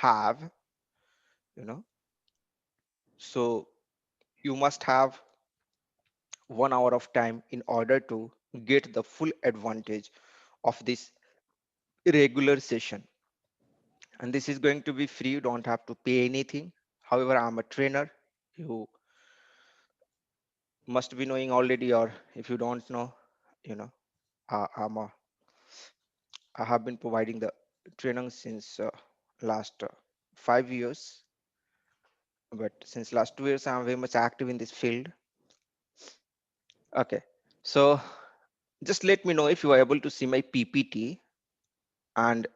have, you know, so you must have 1 hour of time in order to get the full advantage of this regular session. And this is going to be free. You don't have to pay anything. However, I'm a trainer. You must be knowing already, or if you don't know, you know, I'm a I have been providing the training since last 5 years, but since last 2 years, I'm very much active in this field. Okay, so just let me know if you are able to see my PPT, and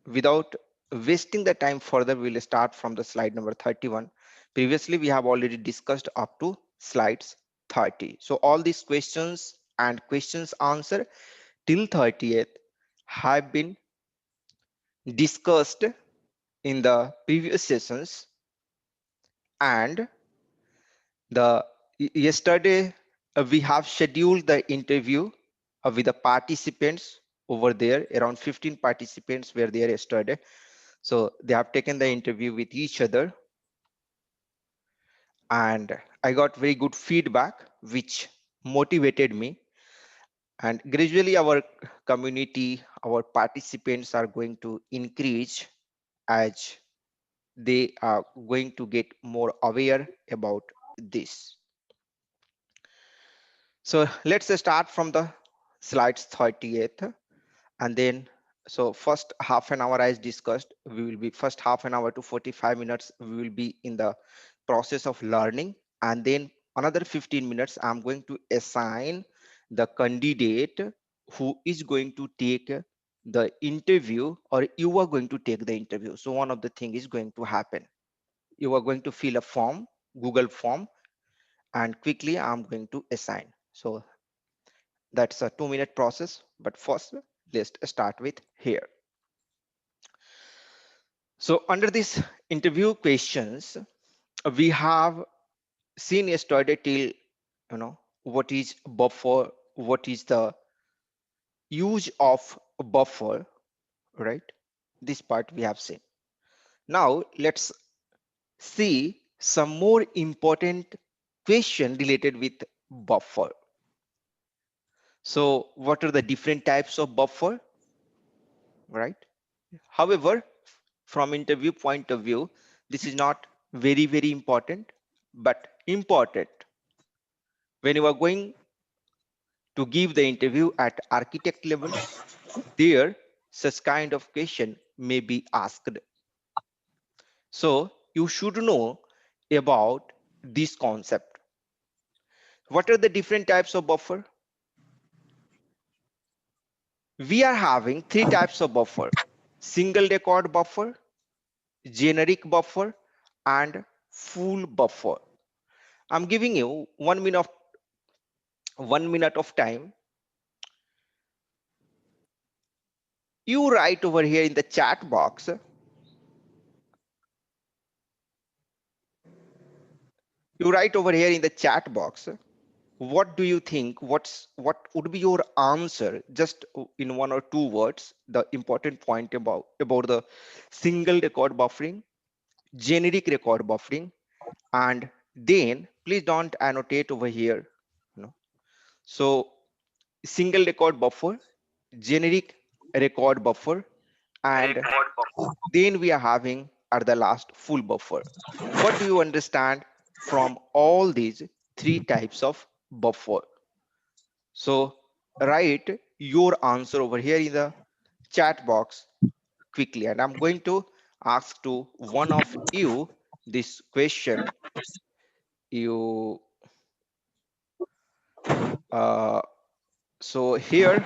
without wasting the time further, we'll start from the slide number 31. Previously, we have already discussed up to slides 30. So all these questions and questions answer till 30th have been discussed in the previous sessions, and the yesterday we have scheduled the interview with the participants over there. Around 15 participants were there yesterday, so they have taken the interview with each other, and I got very good feedback which motivated me. And gradually our community, our participants are going to increase as they are going to get more aware about this. So let's start from the slides 30th, and then so first half an hour as discussed, we will be first half an hour to 45 minutes we will be in the process of learning, and then another 15 minutes I'm going to assign the candidate who is going to take the interview, or you are going to take the interview. So one of the things is going to happen. You are going to fill a form, Google form, and quickly I'm going to assign. So that's a 2-minute process, but first let's start with here. So under this interview questions, we have seen yesterday till, what is buffer, what is the use of a buffer, right? This part we have seen. Now let's see some more important question related with buffer. So what are the different types of buffer, right? However, from interview point of view, this is not very, very important, but important when you are going to give the interview at architect level, there such kind of question may be asked. So you should know about this concept. What are the different types of buffer? We are having 3 types of buffer: single record buffer, generic buffer, and full buffer. I'm giving you 1 minute of time. You write over here in the chat box. You write over here in the chat box. What do you think? What would be your answer? Just in 1 or 2 words, the important point about the single record buffering, generic record buffering, and then please don't annotate over here. So single record buffer, generic record buffer, and then we are having at the last full buffer. What do you understand from all these 3 types of buffer? So write your answer over here in the chat box quickly, and I'm going to ask to one of you this question. You so here,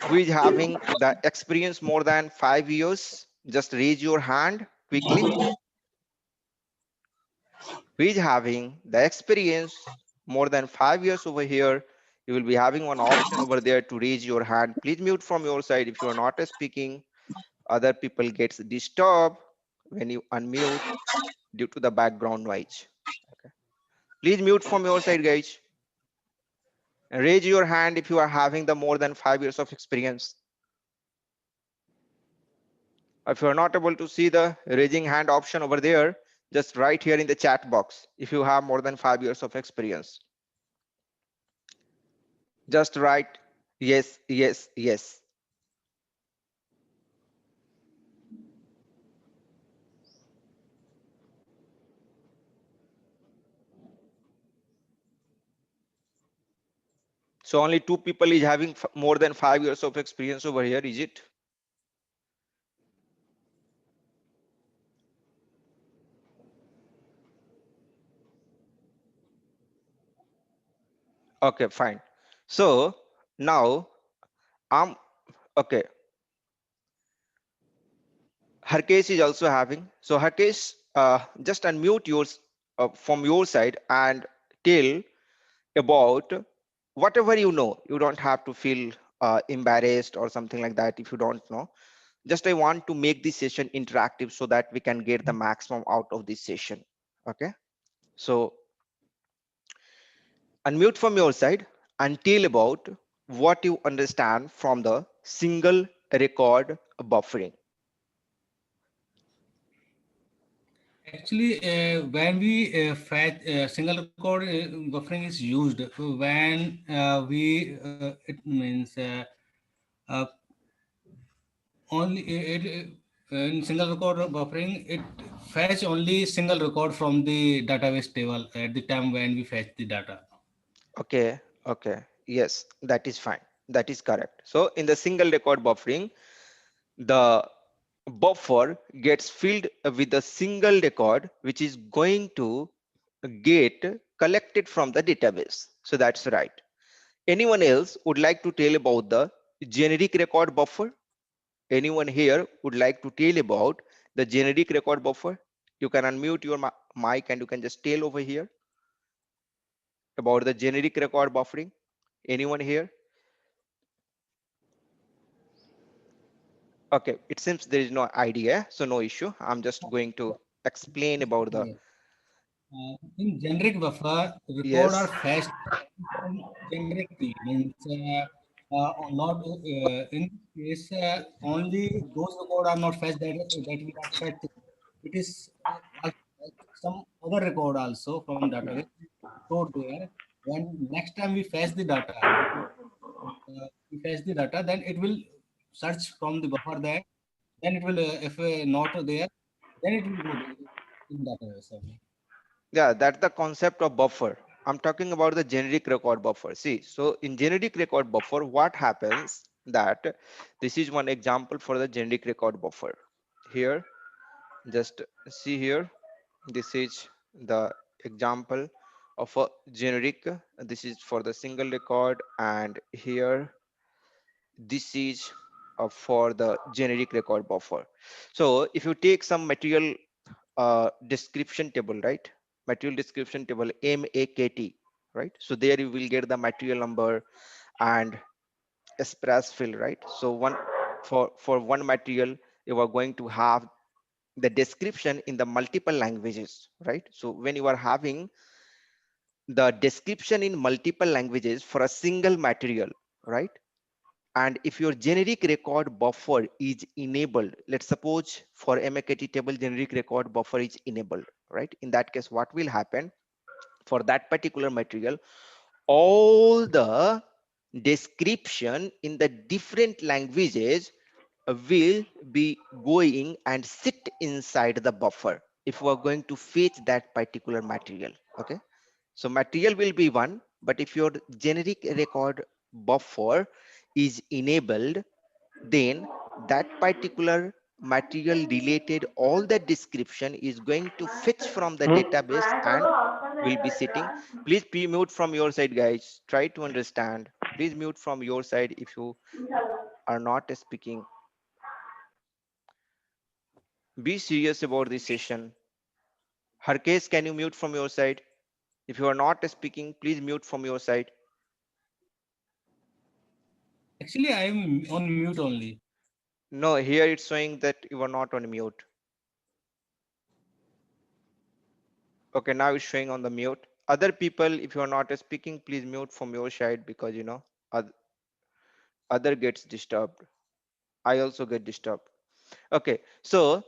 who is having the experience more than 5 years? Just raise your hand quickly. Who is having the experience more than 5 years over here? You will be having one option over there to raise your hand. Please mute from your side if you are not speaking. Other people gets disturbed when you unmute due to the background noise. Okay. Please mute from your side, guys. And raise your hand if you are having the more than 5 years of experience. If you're not able to see the raising hand option over there, just write here in the chat box if you have more than 5 years of experience. Just write yes, yes, yes. So only two people is having more than 5 years of experience over here, is it? Okay, fine. So now I'm okay. Her case is also having. So her case, just unmute yours from your side and tell about whatever you know. You don't have to feel embarrassed or something like that if you don't know. Just I want to make this session interactive so that we can get the maximum out of this session. Okay. So unmute from your side and tell about what you understand from the single record buffering. Actually, when we fetch single record buffering is used when we it means uh, only in single record buffering it fetch only single record from the database table at the time when we fetch the data. Okay, okay. Yes, that is fine. That is correct. So in the single record buffering, the buffer gets filled with a single record, which is going to get collected from the database. So that's right. Anyone else would like to tell about the generic record buffer? Anyone here would like to tell about the generic record buffer? You can unmute your mic and you can just tell over here about the generic record buffering. Anyone here? Okay, it seems there is no idea, so no issue. I'm just going to explain about the Yes. In generic buffer, record are yes. fetched from generic key. Means not in this case only those record are not fetched that we are fetching. It is also some other record also from database stored there. When next time we fetch the data, we fetch the data, then it will search from the buffer there. Then it will if not there, then it will go there in database only. Yeah, that's the concept of buffer. I'm talking about the generic record buffer. See, so in generic record buffer, what happens that this is one example for the generic record buffer. Here, just see here, this is the example of a generic. This is for the single record, and here this is for the generic record buffer. So if you take some material description table, right? Material description table, MAKT, right? So there you will get the material number and express fill, right? So one for one material, you are going to have the description in the multiple languages, right? So when you are having the description in multiple languages for a single material, right? And if your generic record buffer is enabled, let's suppose for MAKT table generic record buffer is enabled, right? In that case, what will happen for that particular material? All the description in the different languages will be going and sit inside the buffer if we are going to fetch that particular material. Okay, so material will be one, but if your generic record buffer is enabled, then that particular material related all the description is going to fetch from the database and will be sitting. Please be mute from your side, guys. Try to understand. Please mute from your side if you are not speaking. Be serious about this session. Her case, can you mute from your side? If you are not speaking, please mute from your side. Actually, I am on mute only. No, here it's showing that you are not on mute. Okay, now it's showing on the mute. Other people, if you are not speaking, please mute from your side because other gets disturbed. I also get disturbed. Okay, so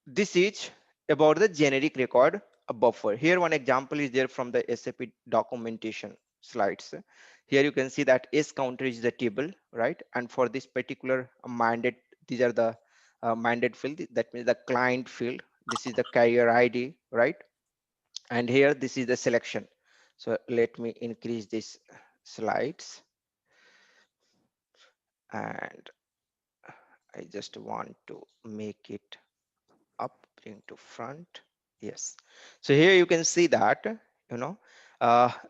this is about the generic record buffer. Here one example is there from the SAP documentation slides. Here you can see that S counter is the table, right? And for this particular mandate, these are the mandate field. That means the client field. This is the carrier ID, right? And here this is the selection. So let me increase this slides, and I just want to make it up, bring to front. Yes. So here you can see that, you know,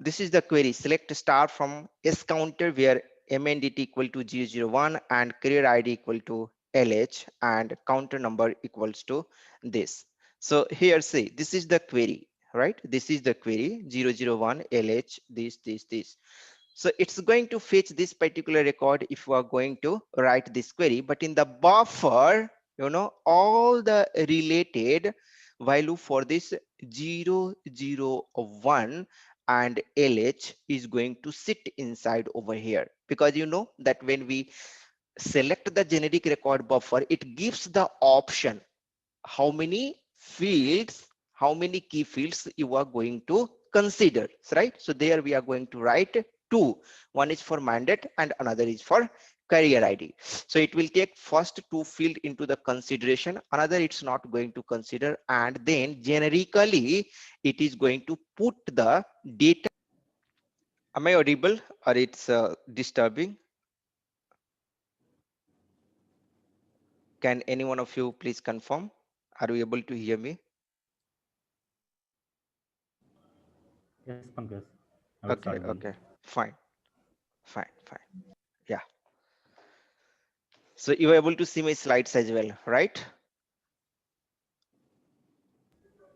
this is the query. Select star from S counter where MNDT equal to 001 and career ID equal to LH and counter number equals to this. So here see, this is the query, right? This is the query 001 LH, this. So it's going to fetch this particular record if you are going to write this query, but in the buffer, you know, all the related value for this 001 and LH is going to sit inside over here, because you know that when we select the generic record buffer, it gives the option how many fields, how many key fields you are going to consider, right? So there we are going to write two. One is for mandate and another is for career ID. So it will take first two field into the consideration, another it's not going to consider, and then generically it is going to put the data. Am I audible or it's disturbing? Can any one of you please confirm? Are you able to hear me? Yes, Pankaj. Now it's Okay, audible. okay, fine, fine. Yeah. So you are able to see my slides as well, right?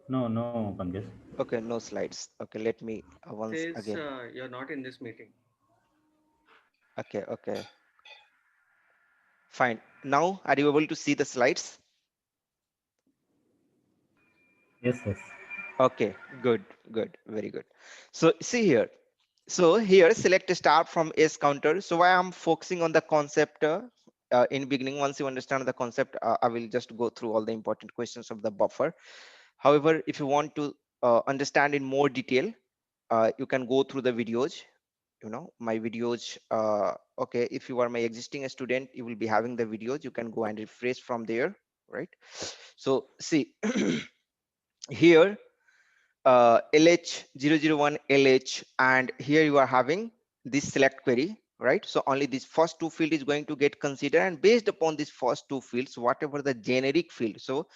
No, no, Pankaj. Okay, no slides. Okay, let me once Says again. you're not in this meeting. Okay, fine. Now, are you able to see the slides? Yes, yes. Okay, good, very good. So see here. So here, select a star from S counter. So why I'm focusing on the concept in beginning. Once you understand the concept, I will just go through all the important questions of the buffer. However, if you want to understand in more detail, you can go through the videos. You know, my videos. Okay, if you are my existing student, you will be having the videos. You can go and refresh from there, right? So see here, LH001 LH, and here you are having this select query, right? So only this first two field is going to get considered, and based upon these first two fields, whatever the generic field, so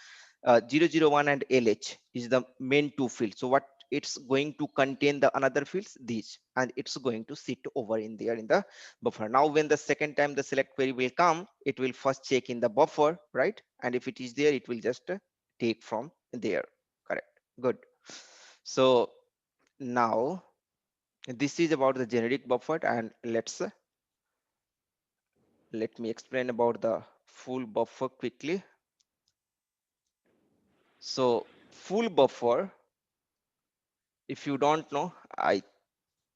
001 and LH is the main two fields. So what it's going to contain the another fields, these, and it's going to sit over in there in the buffer. Now when the second time the select query will come, it will first check in the buffer, right? And if it is there, it will just take from there. Correct. Good. So now this is about the generic buffer, and let me explain about the full buffer quickly. So full buffer, if you don't know, I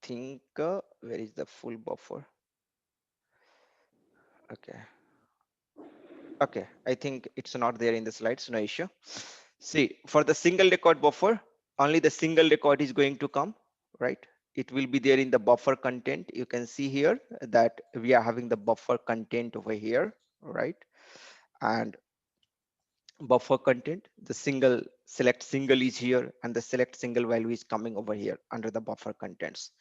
think where is the full buffer? Okay, I think it's not there in the slides, no issue. See, for the single record buffer, only the single record is going to come, right? It will be there in the buffer content. You can see here that we are having the buffer content over here, right? And buffer content, the single select single is here, and the select single value is coming over here under the buffer contents.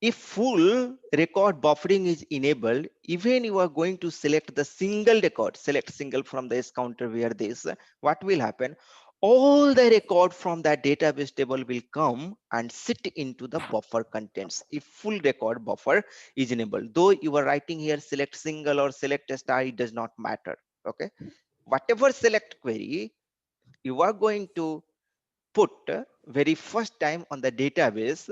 If full record buffering is enabled, even you are going to select the single record, select single from this counter where this, what will happen? All the record from that database table will come and sit into the buffer contents if full record buffer is enabled. Though you are writing here select single or select a star, it does not matter. Okay, whatever select query you are going to put very first time on the database,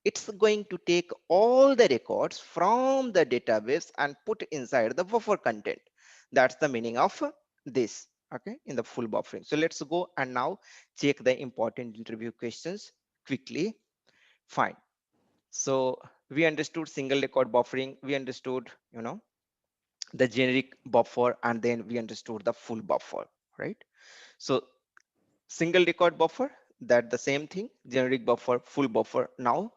it's going to take all the records from the database and put inside the buffer content. That's the meaning of this, okay, in the full buffering. So let's go and now check the important interview questions quickly. Fine. So we understood single record buffering. We understood, you know, the generic buffer, and then we understood the full buffer, right? So single record buffer, that the same thing, generic buffer, full buffer. Now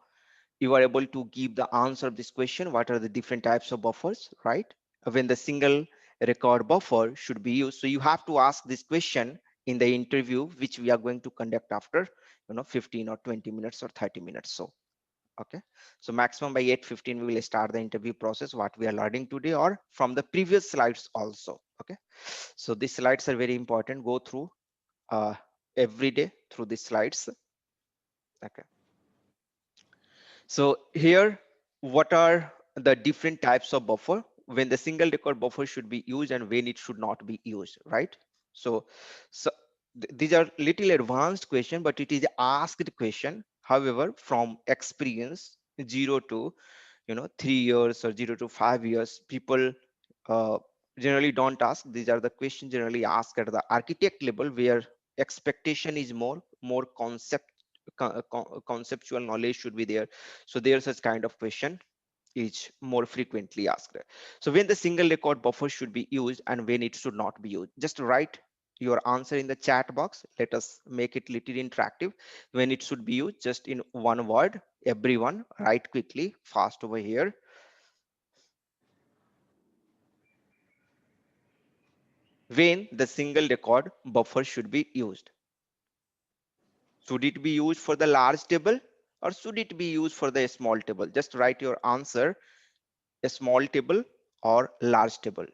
you are able to give the answer of this question, what are the different types of buffers, right? When the single record buffer should be used. So you have to ask this question in the interview, which we are going to conduct after 15 or 20 minutes or 30 minutes. So okay, so maximum by 8:15 we will start the interview process, what we are learning today or from the previous slides also. Okay, so these slides are very important, go through uh, every day through these slides. Okay, so here, what are the different types of buffer, when the single record buffer should be used and when it should not be used, right? So these are little advanced question, but it is asked question. However, from experience, 0 to 3 years or 0 to 5 years, people uh, generally don't ask. These are the questions generally asked at the architect level, where expectation is more conceptual knowledge should be there. So there's such kind of question is more frequently asked. So when the single record buffer should be used and when it should not be used, just write your answer in the chat box. Let us make it little interactive. When it should be used, just in one word, everyone write quickly, fast over here. When the single record buffer should be used, should it be used for the large table or should it be used for the small table? Just write your answer, a small table or large table.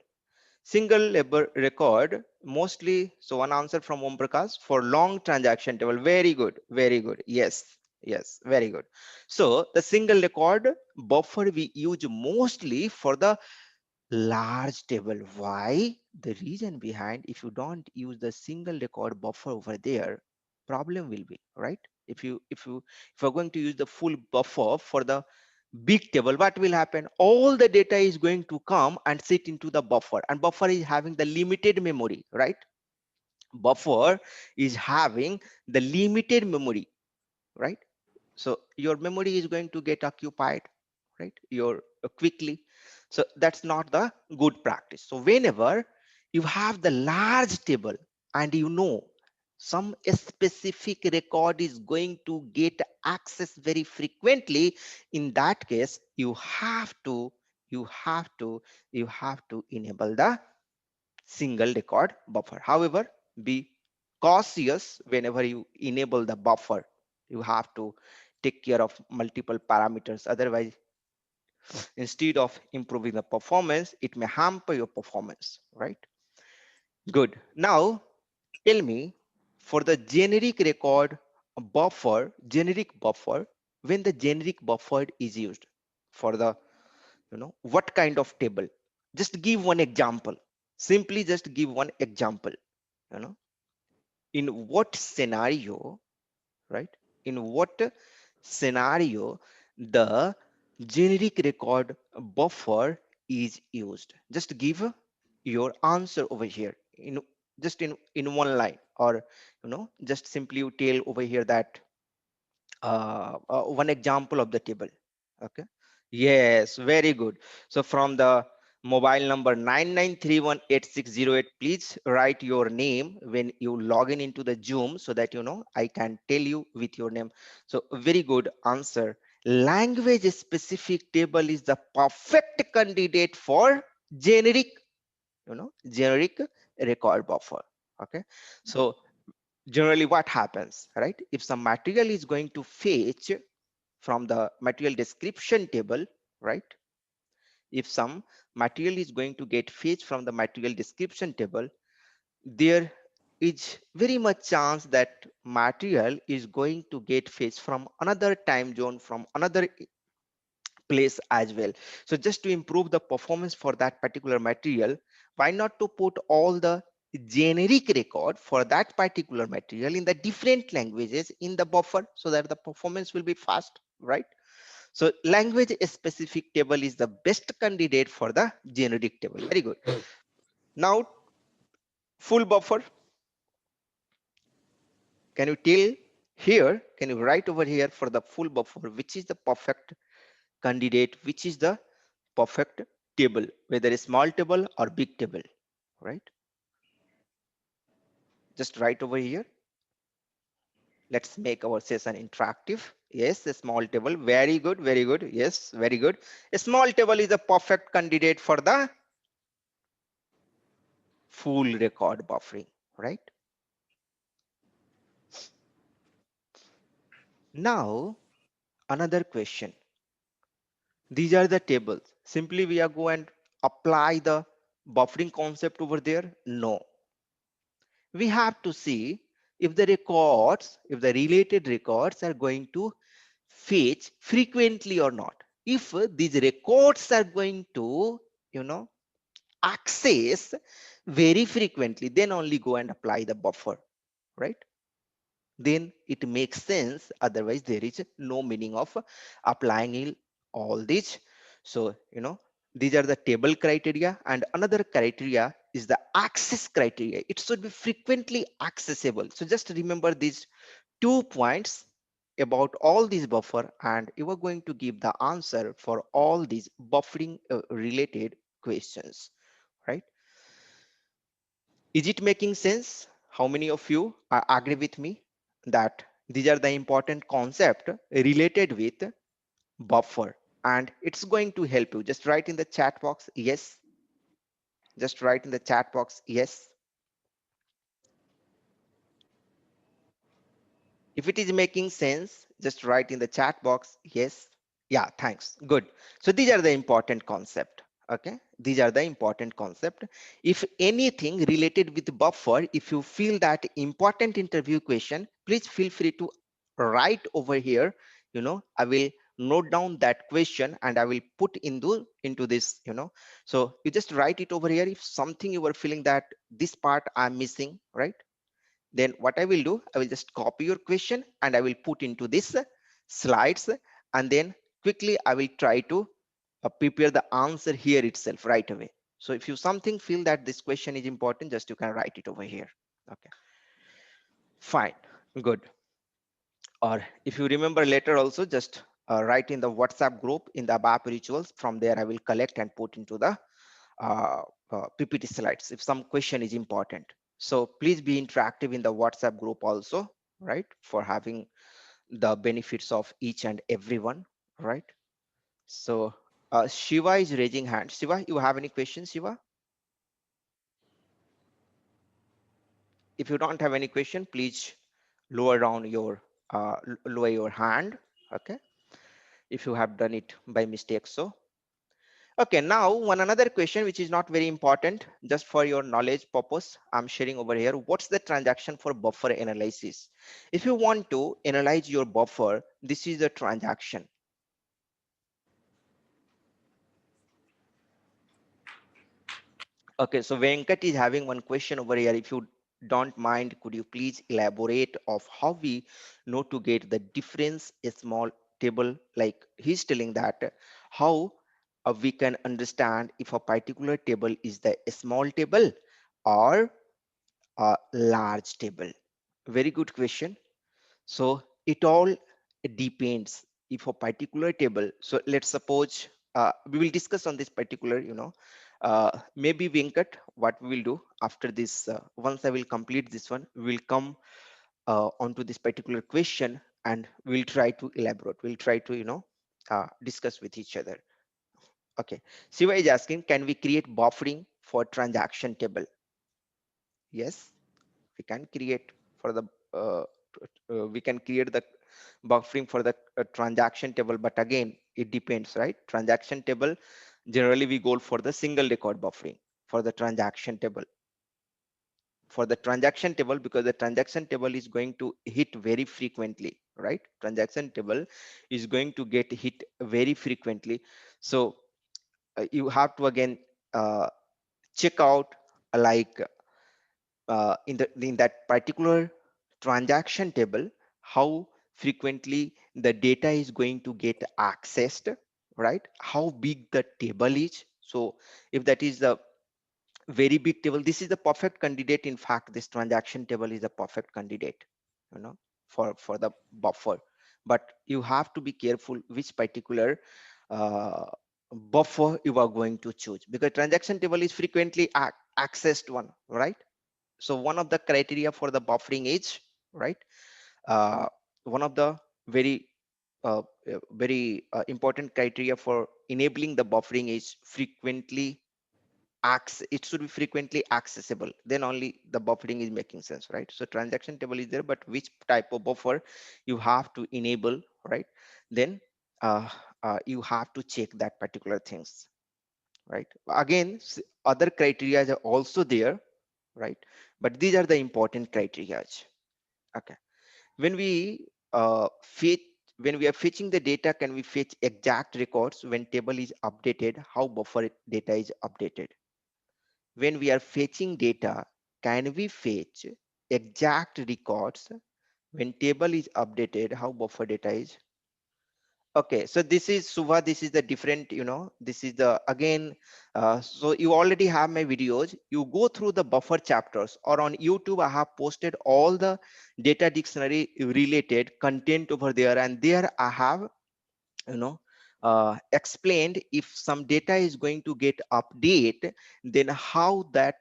Single labor record mostly. So one answer from Om Prakash, for long transaction table. Very good, very good. Yes, yes, very good. So the single record buffer we use mostly for the large table. Why? The reason behind, if you don't use the single record buffer over there, problem will be, right? If you're going to use the full buffer for the big table, what will happen? All the data is going to come and sit into the buffer, and buffer is having the limited memory, right? Buffer is having the limited memory, right? So your memory is going to get occupied, right? Your quickly. So that's not the good practice. So whenever you have the large table and some specific record is going to get access very frequently, in that case you have to enable the single record buffer. However, be cautious whenever you enable the buffer. You have to take care of multiple parameters. Otherwise, instead of improving the performance, it may hamper your performance, right? Good. Now, tell me, for the generic buffer, when the generic buffer is used for the, what kind of table? Just give one example. Simply just give one example. You know, in what scenario, right? In what scenario the generic record buffer is used? Just give your answer over here in just in one line, or just simply you tell over here that one example of the table. Okay, yes, very good. So from the mobile number 99318608, please write your name when you log in into the Zoom, so that I can tell you with your name. So very good answer. Language specific table is the perfect candidate for generic generic record buffer. Okay, so generally what happens, right? If some material is going to fetch from the material description table, right? If some material is going to get fetched from the material description table, there is very much chance that material is going to get fetched from another time zone, from another place as well. So just to improve the performance for that particular material, why not to put all the generic record for that particular material in the different languages in the buffer, so that the performance will be fast, right? So language specific table is the best candidate for the generic table. Very good. Now full buffer, can you tell here, can you write over here for the full buffer, which is the perfect candidate, which is the perfect table, whether a small table or big table, right? Just write over here. Let's make our session interactive. Yes, a small table. Very good, very good. Yes, very good. A small table is a perfect candidate for the full record buffering, right? Now, another question. These are the tables. Simply we are going and apply the buffering concept over there? No. We have to see if the records, if the related records are going to fetch frequently or not. If these records are going to, you know, access very frequently, then only go and apply the buffer, right? Then it makes sense. Otherwise, there is no meaning of applying all these. So, these are the table criteria, and another criteria is the access criteria. It should be frequently accessible. So just remember these 2 points about all these buffer, and you are going to give the answer for all these buffering related questions, right? Is it making sense? How many of you agree with me that these are the important concept related with buffer, and it's going to help you? Just write in the chat box yes. Just write in the chat box yes. If it is making sense, just write in the chat box yes. Yeah, thanks. Good. So these are the important concept. Okay, these are the important concept. If anything related with buffer, if you feel that important interview question, please feel free to write over here. I will note down that question and I will put into this. So you just write it over here. If something you were feeling that this part I'm missing, right? Then what I will do, I will just copy your question and I will put into this slides, and then quickly I will try to prepare the answer here itself right away. So if you something feel that this question is important, just you can write it over here. Okay, fine, good. Or if you remember later also, just write in the WhatsApp group in the ABAP Rituals. From there I will collect and put into the uh, PPT slides if some question is important. So please be interactive in the WhatsApp group also, right? For having the benefits of each and everyone, right? So Shiva is raising hand. Shiva, you have any questions, Shiva? If you don't have any question, please lower down your lower your hand. Okay, if you have done it by mistake. So okay, now one another question which is not very important, just for your knowledge purpose, I'm sharing over here. What's the transaction for buffer analysis? If you want to analyze your buffer, this is the transaction. Okay, so Venkat is having one question over here. If you don't mind, could you please elaborate of how we know to get the difference a small table? Like he's telling that how we can understand if a particular table is the small table or a large table. Very good question. So it all depends if a particular table. So let's suppose we will discuss on this particular, maybe Venkat, what we will do after this, once I will complete this one, we will come onto this particular question and we'll try to elaborate. We'll try to, discuss with each other. Okay. Siva is asking, can we create buffering for transaction table? Yes, we can create for the we can create the buffering for the transaction table, but again it depends, right? Transaction table, generally we go for the single record buffering for the transaction table, because the transaction table is going to hit very frequently, right? Transaction table is going to get hit very frequently. So you have to again uh, check out like in that particular transaction table, how frequently the data is going to get accessed, right? How big the table is. So if that is the very big table, this is the perfect candidate. In fact, this transaction table is a perfect candidate, for the buffer. But you have to be careful which particular uh, buffer you are going to choose, because transaction table is frequently accessed one, right? So one of the criteria for the buffering is, right, uh, one of the very important criteria for enabling the buffering is frequently it should be frequently accessible, then only the buffering is making sense, right? So transaction table is there, but which type of buffer you have to enable, right? Then uh, you have to check that particular things, right? Again, other criteria are also there, right? But these are the important criteria. Okay. When we fetch, when we are fetching the data, can we fetch exact records when table is updated, how buffer data is updated? When we are fetching data, can we fetch exact records when table is updated, how buffer data is? Okay, so this is Subha, this is the different, this is the again, so you already have my videos. You go through the buffer chapters, or on YouTube I have posted all the data dictionary related content over there, and there I have, you know explained if some data is going to get update, then how that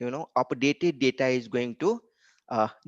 updated data is going to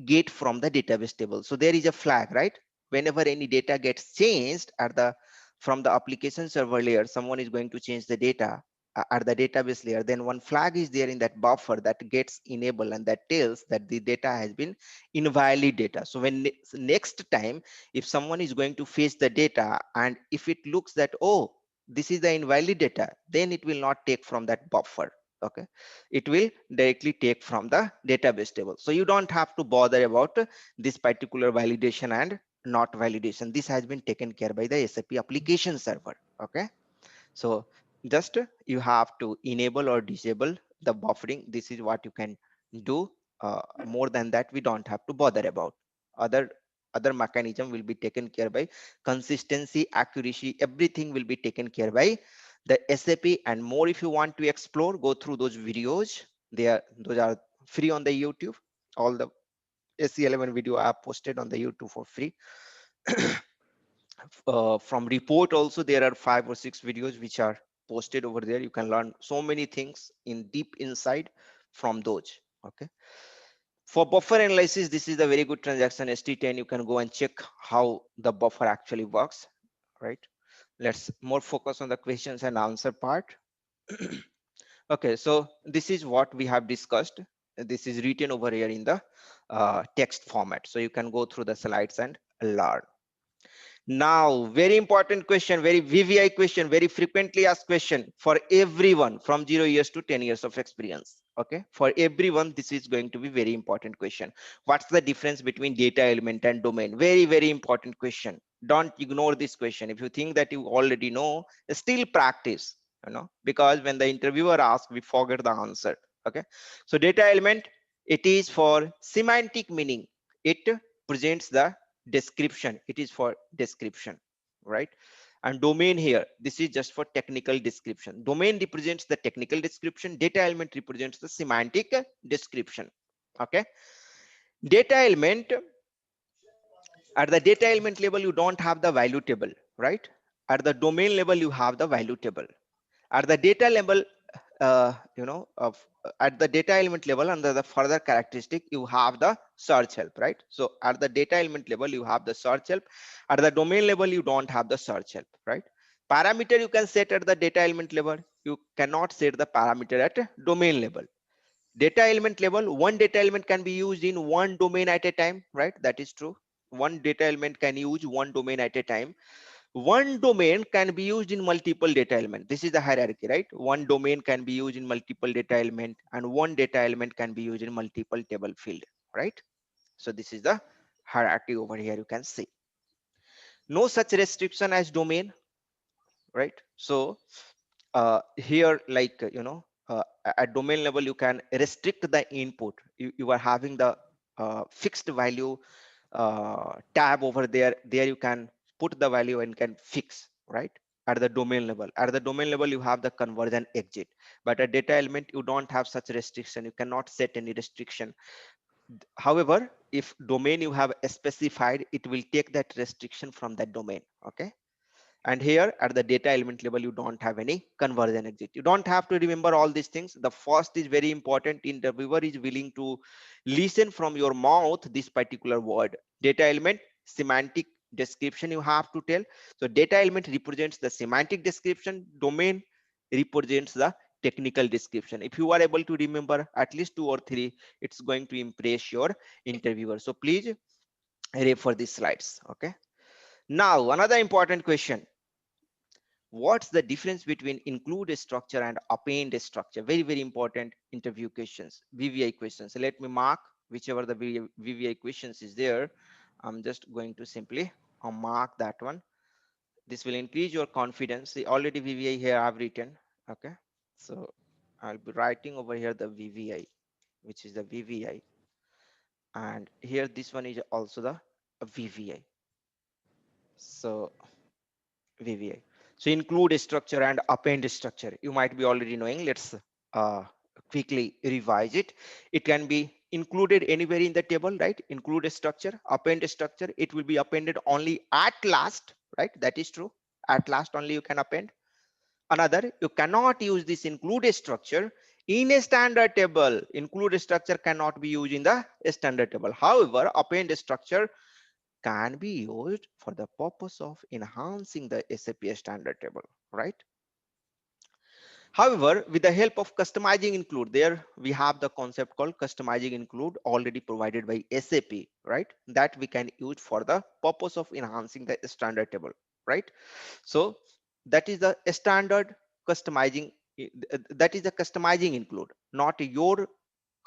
get from the database table. So there is a flag, right? Whenever any data gets changed at the from the application server layer, someone is going to change the data at the database layer, then one flag is there in that buffer that gets enabled, and that tells that the data has been invalid data. So when next time if someone is going to fetch the data, and if it looks that, oh, this is the invalid data, then it will not take from that buffer. Okay, it will directly take from the database table. So you don't have to bother about this particular validation and not validation. This has been taken care by the SAP application server. Okay, so just you have to enable or disable the buffering. This is what you can do. More than that, we don't have to bother about. Other other mechanism will be taken care by consistency, accuracy, everything will be taken care by the SAP. And more, if you want to explore, go through those videos. Those are free on the YouTube. All the SC11 video I have posted on the YouTube for free. From report also, there are 5 or 6 videos which are posted over there. You can learn so many things in deep inside from those. Okay, for buffer analysis, this is a very good transaction ST10. You can go and check how the buffer actually works, right? Let's more focus on the questions and answer part. Okay, so this is what we have discussed. This is written over here in the text format, so you can go through the slides and learn. Now, very important question, very VVI question, very frequently asked question for everyone from 0 years to 10 years of experience. Okay, for everyone, this is going to be very important question. What's the difference between data element and domain? Very, very important question. Don't ignore this question. If you think that you already know, still practice, because when the interviewer asks, we forget the answer. Okay, so data element, it is for semantic meaning. It presents the description. It is for description, right? And domain here, this is just for technical description. Domain represents the technical description, data element represents the semantic description. Okay, data element, at the data element level you don't have the value table, right? At the domain level you have the value table. At the data level, of at the data element level, under the further characteristic, you have the search help, right? So at the data element level you have the search help. At the domain level you don't have the search help, right? Parameter you can set at the data element level, you cannot set the parameter at domain level. Data element level, one data element can be used in one domain at a time, right? That is true. One data element can use one domain at a time. One domain can be used in multiple data element. This is the hierarchy, right? One domain can be used in multiple data element, and one data element can be used in multiple table field, right? So this is the hierarchy over here. You can see no such restriction as domain, right? So here, like at domain level you can restrict the input. You are having the fixed value tab over there. There you can put the value and can fix, right? At the domain level, you have the conversion exit, but at data element you don't have such restriction. You cannot set any restriction. However, if domain you have specified, it will take that restriction from that domain. Okay, And here at the data element level, you don't have any conversion exit. You don't have to remember all these things. The first is very important. Interviewer is willing to listen from your mouth this particular word. Data element, semantic description you have to tell. So data element represents the semantic description, domain represents the technical description. If you are able to remember at least two or three, it's going to impress your interviewer. So please refer these slides. Okay. Now another important question: what's the difference between include a structure and append a structure? Very, very important interview questions, VVI questions. So let me mark whichever the VVI questions is there. I'm just going to simply mark that one. This will increase your confidence. See, already VVI here I've written. Okay. So I'll be writing over here the VVI, which is the VVI. And here this one is also the VVI. So VVI. So include a structure and append a structure. You might be already knowing. Let's quickly revise it. It can be included anywhere in the table, right? Include a structure, append a structure. It will be appended only at last, right? That is true. At last only you can append. Another, you cannot use this include a structure in a standard table. Include a structure cannot be used in the standard table. However, append a structure can be used for the purpose of enhancing the SAP standard table, right? However, with the help of customizing include, there we have the concept called customizing include already provided by SAP, right? That we can use for the purpose of enhancing the standard table, right? So that is the standard customizing, that is the customizing include, not your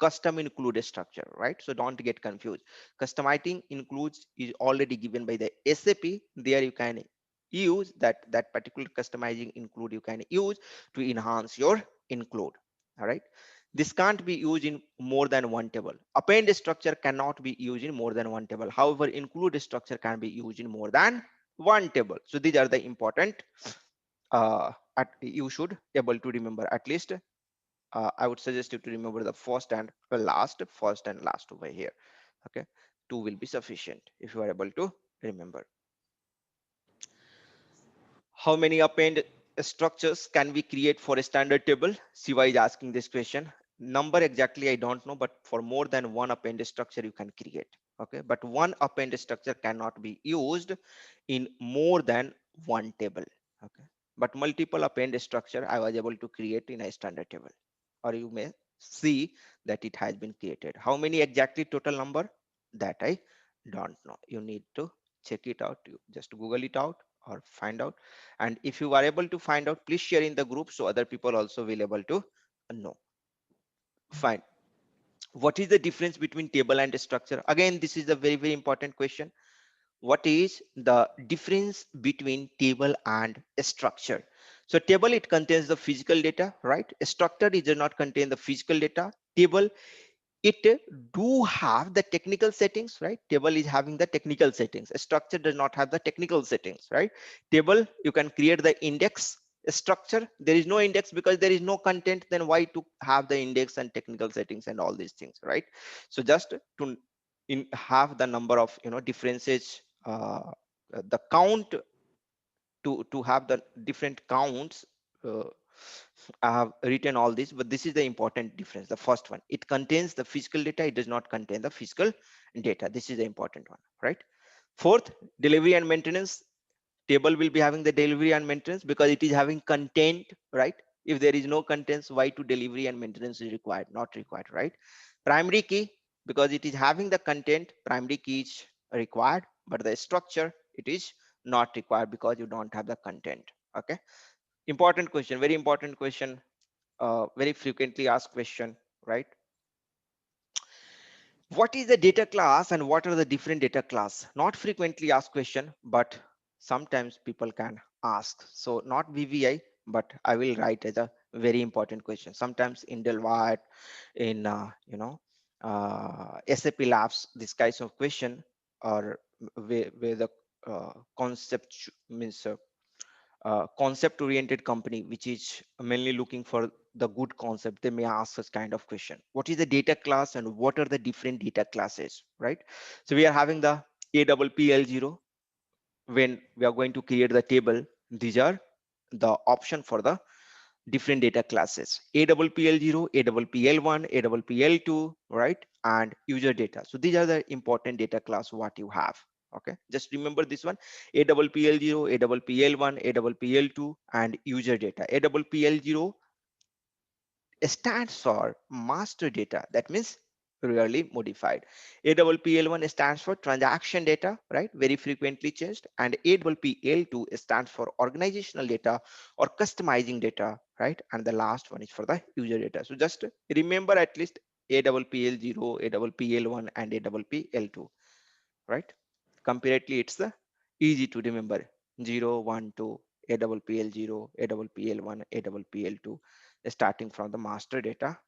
custom include structure, right? So don't get confused. Customizing includes is already given by the SAP. There you can use that particular customizing include you can use to enhance your include. All right. This can't be used in more than one table. Append structure cannot be used in more than one table. However, include structure can be used in more than one table. So these are the important you should able to remember. At least I would suggest you to remember the first and last over here. Okay, two will be sufficient if you are able to remember. How many append structures can we create for a standard table? Siva is asking this question. Number exactly I don't know, but for more than one append structure you can create. Okay, but one append structure cannot be used in more than one table. Okay, but multiple append structure I was able to create in a standard table, or you may see that it has been created. How many exactly total number? That I don't know. You need to check it out. You just Google it out or find out. And if you are able to find out, please share in the group so other people also will able to know. Fine. What is the difference between table and structure? Again, this is a very, very important question. What is the difference between table and a structure? So table, it contains the physical data, right? A structure, it does not contain the physical data. Table, it do have the technical settings, right? Table is having the technical settings. A structure does not have the technical settings, right? Table, you can create the index. A structure, there is no index because there is no content. Then why to have the index and technical settings and all these things, right? So just to have the number of differences, the count, to have the different counts. uh, I have written all this, but this is the important difference. The first one, it contains the physical data, it does not contain the physical data. This is the important one, right? Fourth, delivery and maintenance. Table will be having the delivery and maintenance because it is having content, right? If there is no contents, why to delivery and maintenance is required? Not required, right? Primary key, because it is having the content, primary key is required, but the structure, it is not required because you don't have the content. Okay, important question, very important question, very frequently asked question, right? What is the data class and what are the different data class? Not frequently asked question, but sometimes people can ask. So not VVI, but I will write as a very important question. Sometimes in Delaware, in SAP labs, this kinds of question, or where the concept means concept oriented company which is mainly looking for the good concept, they may ask us kind of question: what is the data class and what are the different data classes, right? So we are having the AWPL0. When we are going to create the table, These are the option for the different data classes: APPL0, APPL1, APPL2, right? And user data. So these are the important data class what you have. Okay, just remember this one: APPL0, APPL1, APPL2, and user data. APPL0 stands for master data, that means rarely modified. APPL1 stands for transaction data, right? Very frequently changed. And APPL2 stands for organizational data or customizing data, right? And the last one is for the user data. So just remember at least APPL0, APPL1, and APPL2, right? Comparatively, it's the easy to remember: 0, 1, 2, APPL0, APPL1, APPL2, starting from the master data,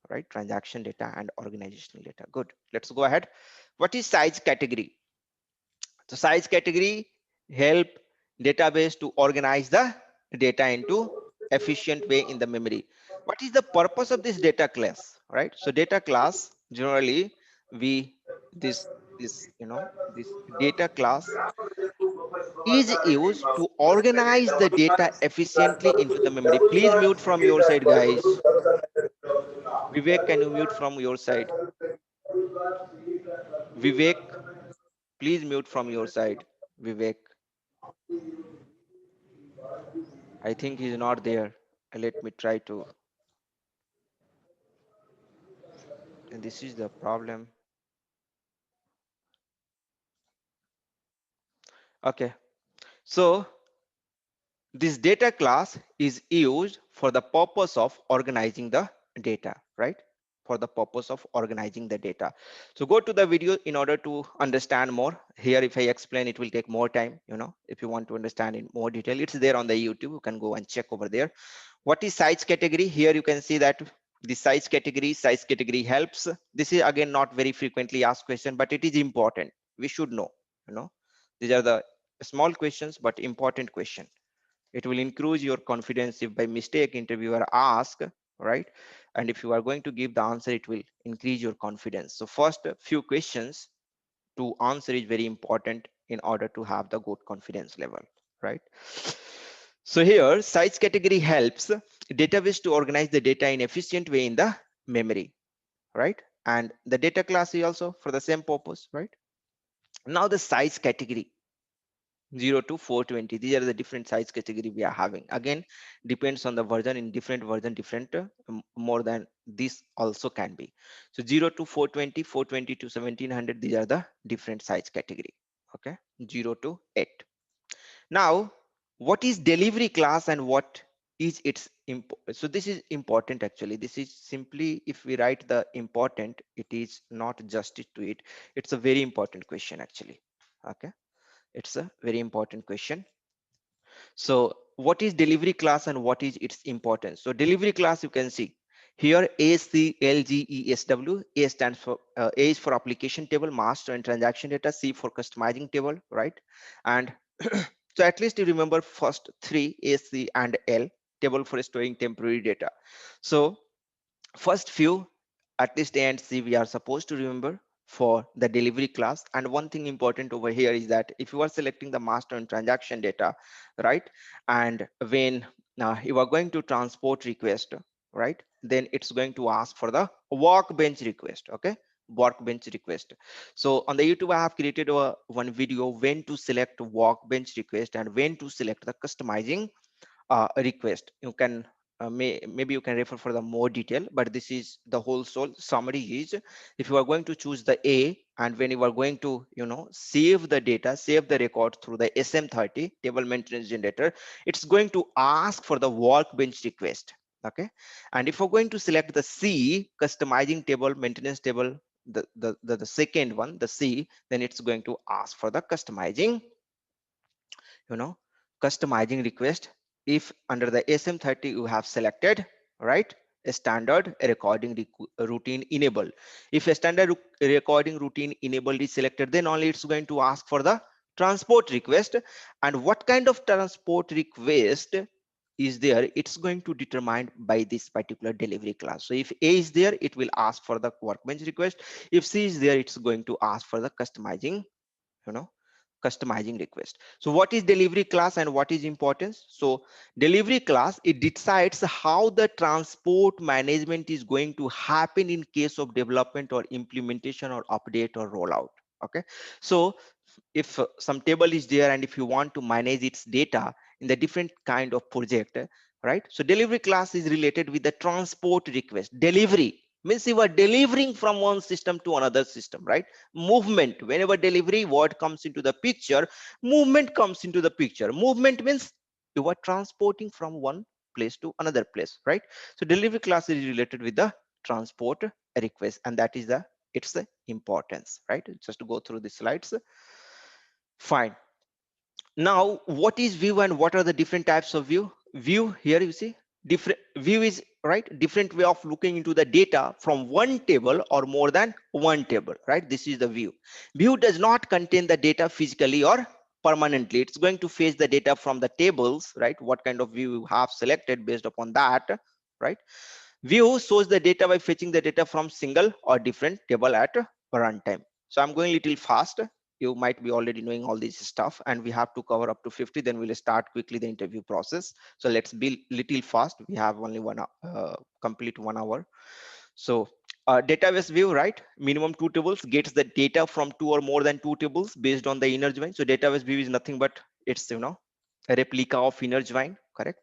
right? Transaction data and organizational data. Good. Let's go ahead. What is size category? So size category help database to organize the data into efficient way in the memory. What is the purpose of this data class, right? So data class, generally we this this data class is used to organize the data efficiently into the memory. Please mute from your side, guys. Vivek, can you mute from your side? Vivek, please mute from your side. Vivek, I think he's not there. Let me try to. And this is the problem. Okay. So this data class is used for the purpose of organizing the data, right? For the purpose of organizing the data. So go to the video in order to understand more. Here, if I explain, it will take more time. If you want to understand in more detail, it's there on the YouTube. You can go and check over there. What is size category? Here you can see that the size category helps. This is again not very frequently asked question, but it is important. We should know. These are the small questions, but important question. It will increase your confidence if by mistake interviewer ask, right? And if you are going to give the answer, it will increase your confidence. So first few questions to answer is very important in order to have the good confidence level, right? So here size category helps database to organize the data in efficient way in the memory, right? And the data class is also for the same purpose, right? Now the size category 0 to 420, these are the different size category we are having. Again, depends on the version. In different version, different more than this also can be. So 0 to 420, 420 to 1700, these are the different size category. Okay, 0 to 8. Now what is delivery class and what is its so this is important. Actually, this is simply, if we write the important, it is not justice to it. It's a very important question actually. Okay, it's a very important question. So what is delivery class and what is its importance? So delivery class, you can see here ACLGESW. A stands for A is for application table, master and transaction data. C for customizing table, right? And so at least you remember first three, A, C, and L, table for storing temporary data. So first few, at least A and C, we are supposed to remember for the delivery class. And one thing important over here is that if you are selecting the master and transaction data, right, and when you are going to transport request, right, then it's going to ask for the workbench request. Okay, workbench request. So on the YouTube, I have created one video when to select workbench request and when to select the customizing request. You can maybe you can refer for the more detail, but this is the whole soul summary is, if you are going to choose the A, and when you are going to save the data, save the record through the SM30 table maintenance generator, it's going to ask for the workbench request. Okay, and if you're going to select the C, customizing table maintenance table, the second one, the C, then it's going to ask for the customizing you know customizing request. If under the SM30 you have selected, right, a standard recording routine enabled, if a standard recording routine enabled is selected, then only it's going to ask for the transport request. And what kind of transport request is there, it's going to determine by this particular delivery class. So if A is there, it will ask for the workbench request. If C is there, it's going to ask for the customizing you know customizing request. So what is delivery class and what is importance? So delivery class, it decides how the transport management is going to happen in case of development or implementation or update or rollout. Okay, so if some table is there and if you want to manage its data in the different kind of project, right? So delivery class is related with the transport request. Delivery means you are delivering from one system to another system, right? Movement, whenever delivery word comes into the picture, movement comes into the picture. Movement means you are transporting from one place to another place, right? So delivery class is related with the transport request, and that is the its the importance, right? Just to go through the slides. Fine. Now, what is view and what are the different types of view? View, here you see, different view is right, different way of looking into the data from one table or more than one table, right? This is the view. View does not contain the data physically or permanently. It's going to fetch the data from the tables, right? What kind of view you have selected, based upon that, right? View shows the data by fetching the data from single or different table at runtime. So I'm going a little fast. You might be already knowing all this stuff, and we have to cover up to 50. Then we'll start quickly the interview process. So let's be little fast. We have only complete 1 hour. So database view, right? Minimum two tables, gets the data from two or more than two tables based on the inner join. So database view is nothing but it's a replica of inner join, correct?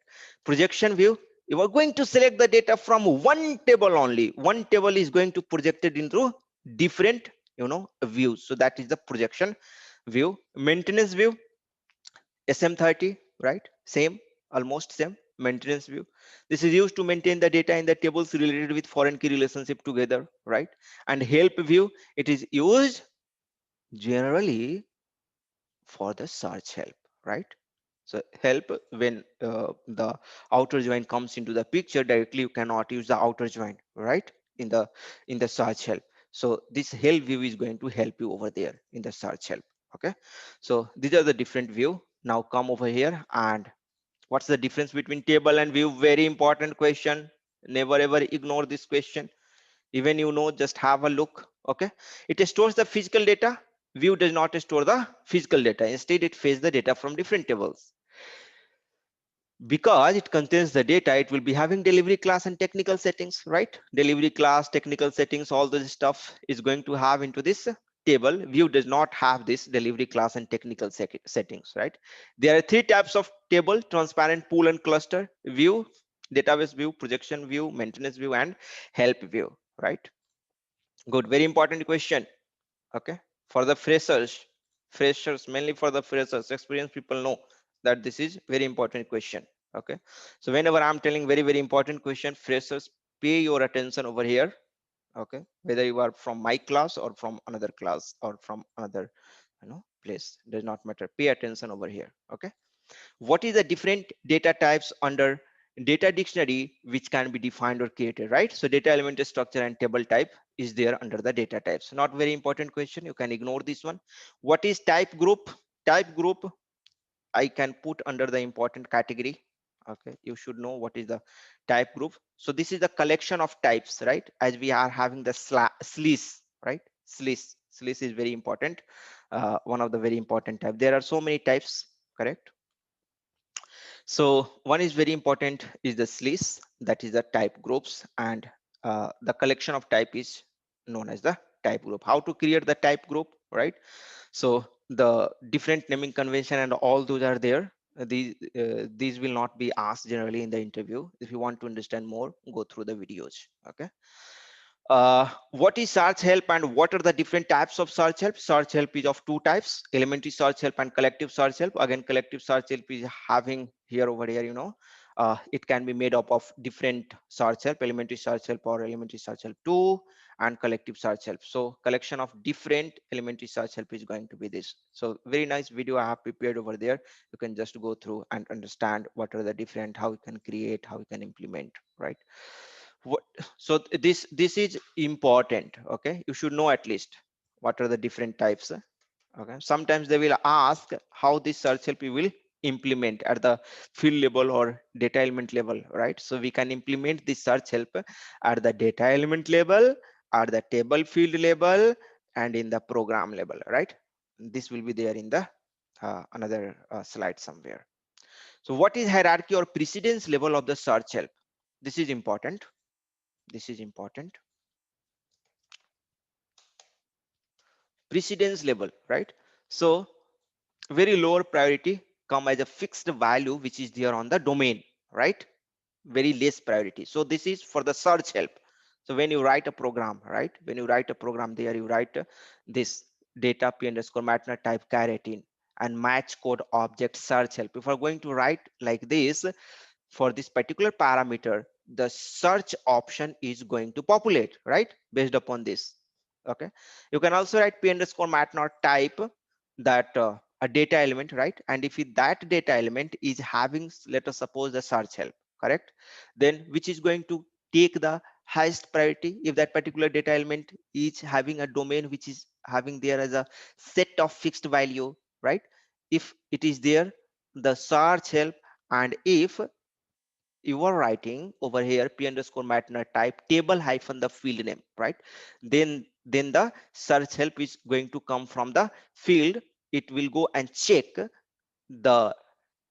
Projection view, you are going to select the data from one table only. One table is going to project it into different views. So that is the projection view. Maintenance view, SM30, right? Same, almost same. Maintenance view, this is used to maintain the data in the tables related with foreign key relationship together, right? And help view, it is used generally for the search help, right? So help, when the outer join comes into the picture directly, you cannot use the outer join, right? In the search help. So this help view is going to help you over there in the search help. Okay, so these are the different view. Now come over here, and what's the difference between table and view? Very important question. Never ever ignore this question. Even just have a look. Okay, it stores the physical data. View does not store the physical data. Instead, it fetches the data from different tables. Because it contains the data, it will be having delivery class and technical settings, right? Delivery class, technical settings, all this stuff is going to have into this table. View does not have this delivery class and technical settings, right? There are three types of table: transparent, pool, and cluster view, database view, projection view, maintenance view, and help view, right? Good, very important question. Okay, for the freshers, mainly for the freshers. Experienced people know that this is very important question. Okay, so whenever I'm telling very very important question, freshers, pay your attention over here. Okay, whether you are from my class or from another class or from another place, does not matter. Pay attention over here. Okay, what is the different data types under data dictionary which can be defined or created, right? So data element structure and table type is there under the data types. Not very important question, you can ignore this one. What is type group? Type group I can put under the important category. Okay, you should know what is the type group. So this is the collection of types, right? As we are having the slice, right? Slice is very important. One of the very important type. There are so many types, correct? So one is very important is the slice, that is the type groups, and the collection of type is known as the type group. How to create the type group, right? So the different naming convention and all those are there. These will not be asked generally in the interview. If you want to understand more, go through the videos. Okay. What is search help and what are the different types of search help? Search help is of two types: elementary search help and collective search help. Again, collective search help is having here over here, it can be made up of different search help: elementary search help or elementary search help 2, and collective search help. So collection of different elementary search help is going to be this. So very nice video I have prepared over there. You can just go through and understand what are the different, how you can create, how you can implement, right? What, so this is important. Okay, you should know at least what are the different types. Okay, sometimes they will ask how this search help you will implement at the field level or data element level, right? So we can implement this search help at the data element level, at the table field level, and in the program level, right? This will be there in the another slide somewhere. So what is hierarchy or precedence level of the search help? This is important. This is important. Precedence level, right? So very lower priority come as a fixed value which is there on the domain, right? Very less priority. So this is for the search help. So when you write a program, right, when you write a program there, you write this data p underscore matter type keratin and match code object search help. If we're going to write like this, for this particular parameter, the search option is going to populate, right, based upon this. Okay, you can also write p underscore mat not type that a data element, right? And if that data element is having, let us suppose, the search help, correct, then which is going to take the highest priority if that particular data element is having a domain which is having there as a set of fixed value, right? If it is there, the search help. And if you are writing over here p underscore matter type table hyphen the field name, right, then the search help is going to come from the field. It will go and check the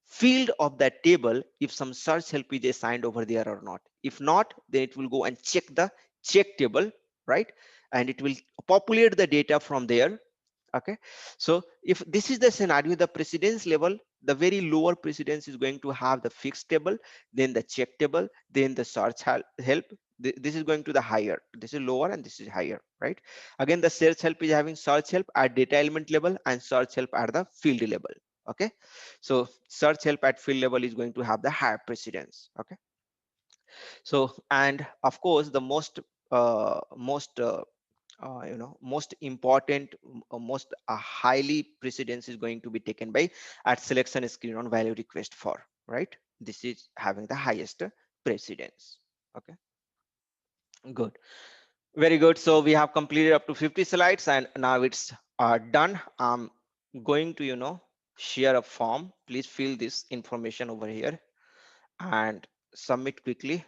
field of that table if some search help is assigned over there or not. If not, then it will go and check the check table, right, and it will populate the data from there. Okay, so if this is the scenario, the precedence level, the very lower precedence is going to have the fixed table, then the check table, then the search help. This is going to the higher, this is lower and this is higher, right? Again, the search help is having search help at data element level and search help at the field level. Okay, so search help at field level is going to have the higher precedence. Okay, so and of course the most important, most highly precedence is going to be taken by at selection screen on value request for, right? This is having the highest precedence. Okay, good, very good. So we have completed up to 50 slides and now it's done. I'm going to share a form. Please fill this information over here and submit quickly,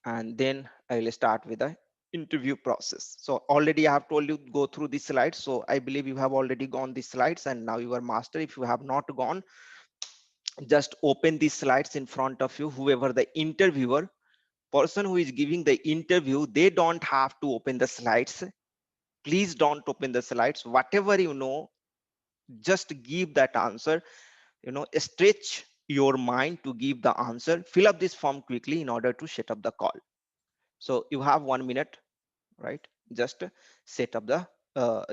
and then I will start with the interview process. So already I have told you go through these slides. So I believe you have already gone these slides and now you are master. If you have not gone, just open these slides in front of you. Whoever the interviewer, person who is giving the interview, they don't have to open the slides. Please don't open the slides. Whatever you know, just give that answer. Stretch your mind to give the answer. Fill up this form quickly in order to set up the call. So you have 1 minute, right? Just set up the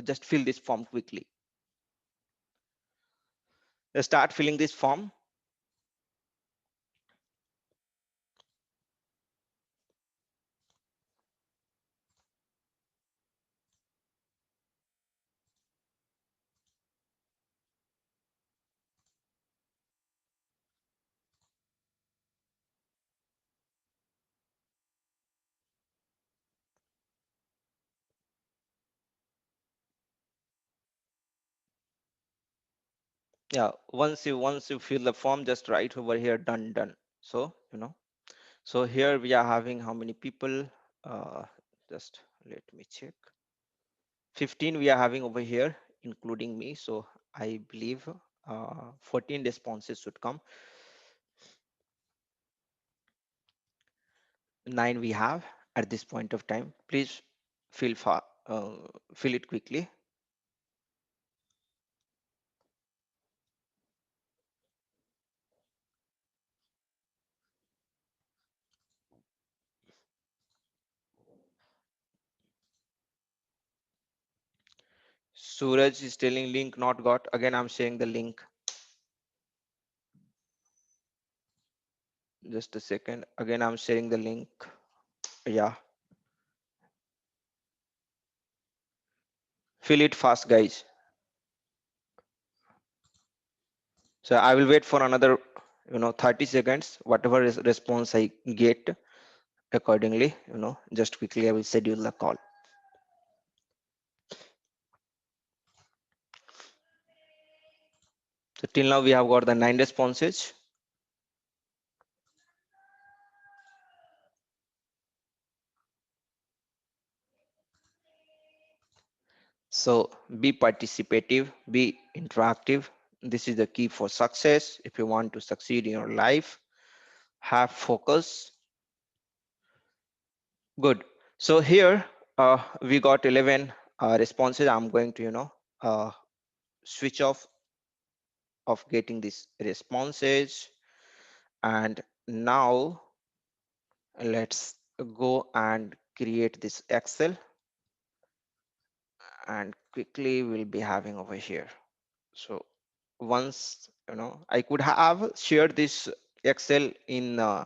just fill this form quickly. Start filling this form. Yeah, once you fill the form, just write over here done. So so here we are having how many people? Just let me check. 15 we are having over here, including me. So I believe 14 responses should come. 9 we have at this point of time. Please fill fill it quickly. Suraj is telling link not got. Again, I'm sharing the link. Just a second. Again, I'm sharing the link. Yeah. Fill it fast, guys. So I will wait for another 30 seconds. Whatever response I get, accordingly, just quickly I will schedule the call. So till now we have got the 9 responses. So be participative, be interactive. This is the key for success. If you want to succeed in your life, have focus. Good. So here we got 11 responses. I'm going to uh, switch off of getting these responses, and now let's go and create this Excel, and quickly we'll be having over here. So once I could have shared this Excel in uh,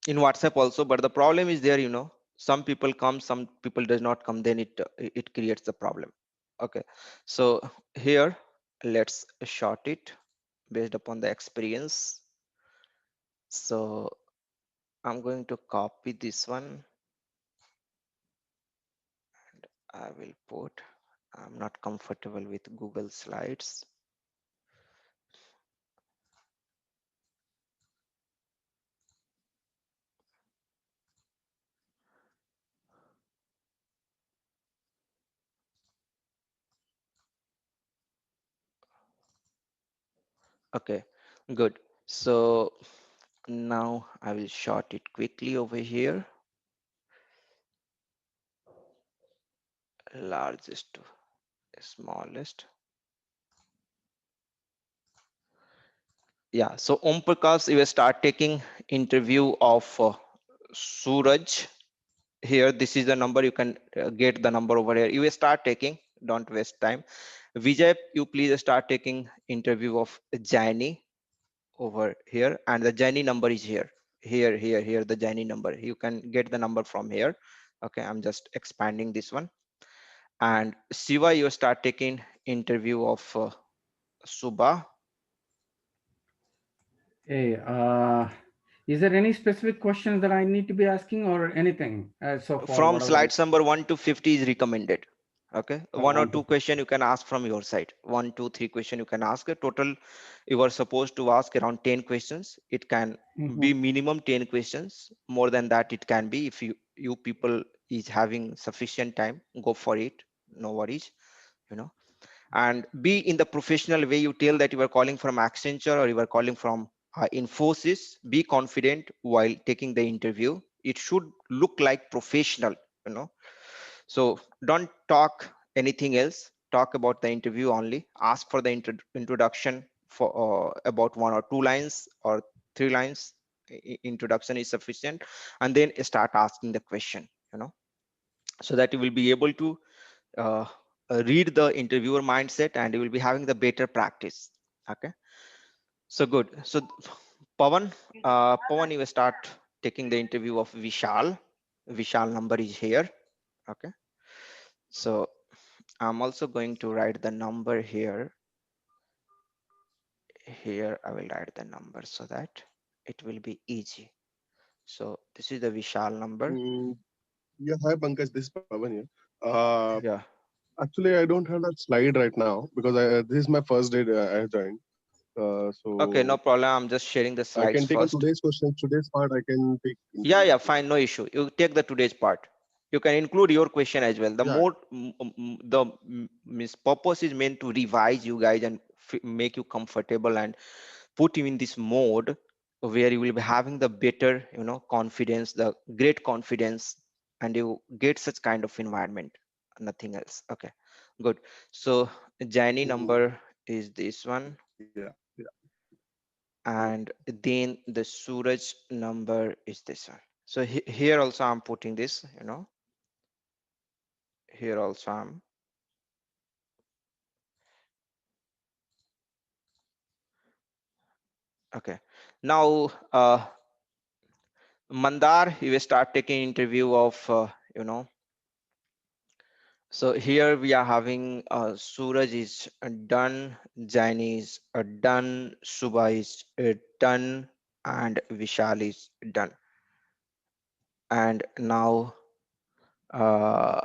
in WhatsApp also, but the problem is there, some people come, some people does not come, then it creates the problem. Okay, so here let's short it based upon the experience. So I'm going to copy this one. I will put, I'm not comfortable with Google Slides. Okay, good. So now I will short it quickly over here, largest to smallest. Yeah, so Om Prakash, you will start taking interview of Suraj. Here, this is the number. You can get the number over here. You will start taking, don't waste time. Vijay, you please start taking interview of Jani over here, and the Jani number is here. Here, the Jani number. You can get the number from here. Okay, I'm just expanding this one. And Siva, you start taking interview of Subha. Hey, is there any specific questions that I need to be asking or anything so far, From whatever? slides number 1 to 50 is recommended. Okay, one or One two to question you can ask from your side. 1 2 3 question you can ask. A total you are supposed to ask around 10 questions. It can Mhm. be minimum 10 questions. More than that it can be. If you people is having sufficient time, go for it, no worries. you know and be in the professional way. You tell that you are calling from Accenture or you are calling from Infosys. Be confident while taking the interview. It should look like professional. you know so don't talk anything else. Talk about the interview only. Ask for the introduction for about 1 or 2 lines or 3 lines. Introduction is sufficient, and then start asking the question. So that you will be able to uh, read the interviewer mindset, and you will be having the better practice. Okay, so good. So Pawan, you will start taking the interview of Vishal number is here. Okay, so I'm also going to write the number here. Here I will write the number so that it will be easy. So this is the Vishal number. Mm, yeah, hi Pankaj, this is Pavan here. Yeah. Actually, I don't have that slide right now because this is my first day I have joined. Okay, no So problem. I'm just sharing the I slides can take on first. today's questions. Today's part I can take Yeah, interview. yeah, fine, no issue. You take the today's part. You can include your question as well. The Yeah, more the means purpose is meant to revise you guys and make you comfortable and put you in this mode where you will be having the better, confidence, the great confidence, and you get such kind of environment. Nothing else. Okay, good. So Jani mm, number is this one, yeah, yeah. and then the Suraj number is this one. So here also I'm putting this, here also I'm okay. Now Mandar, you will start taking interview of so here we are having Suraj is done, Jaini is done, Subha is done, and Vishal is done. And now uh,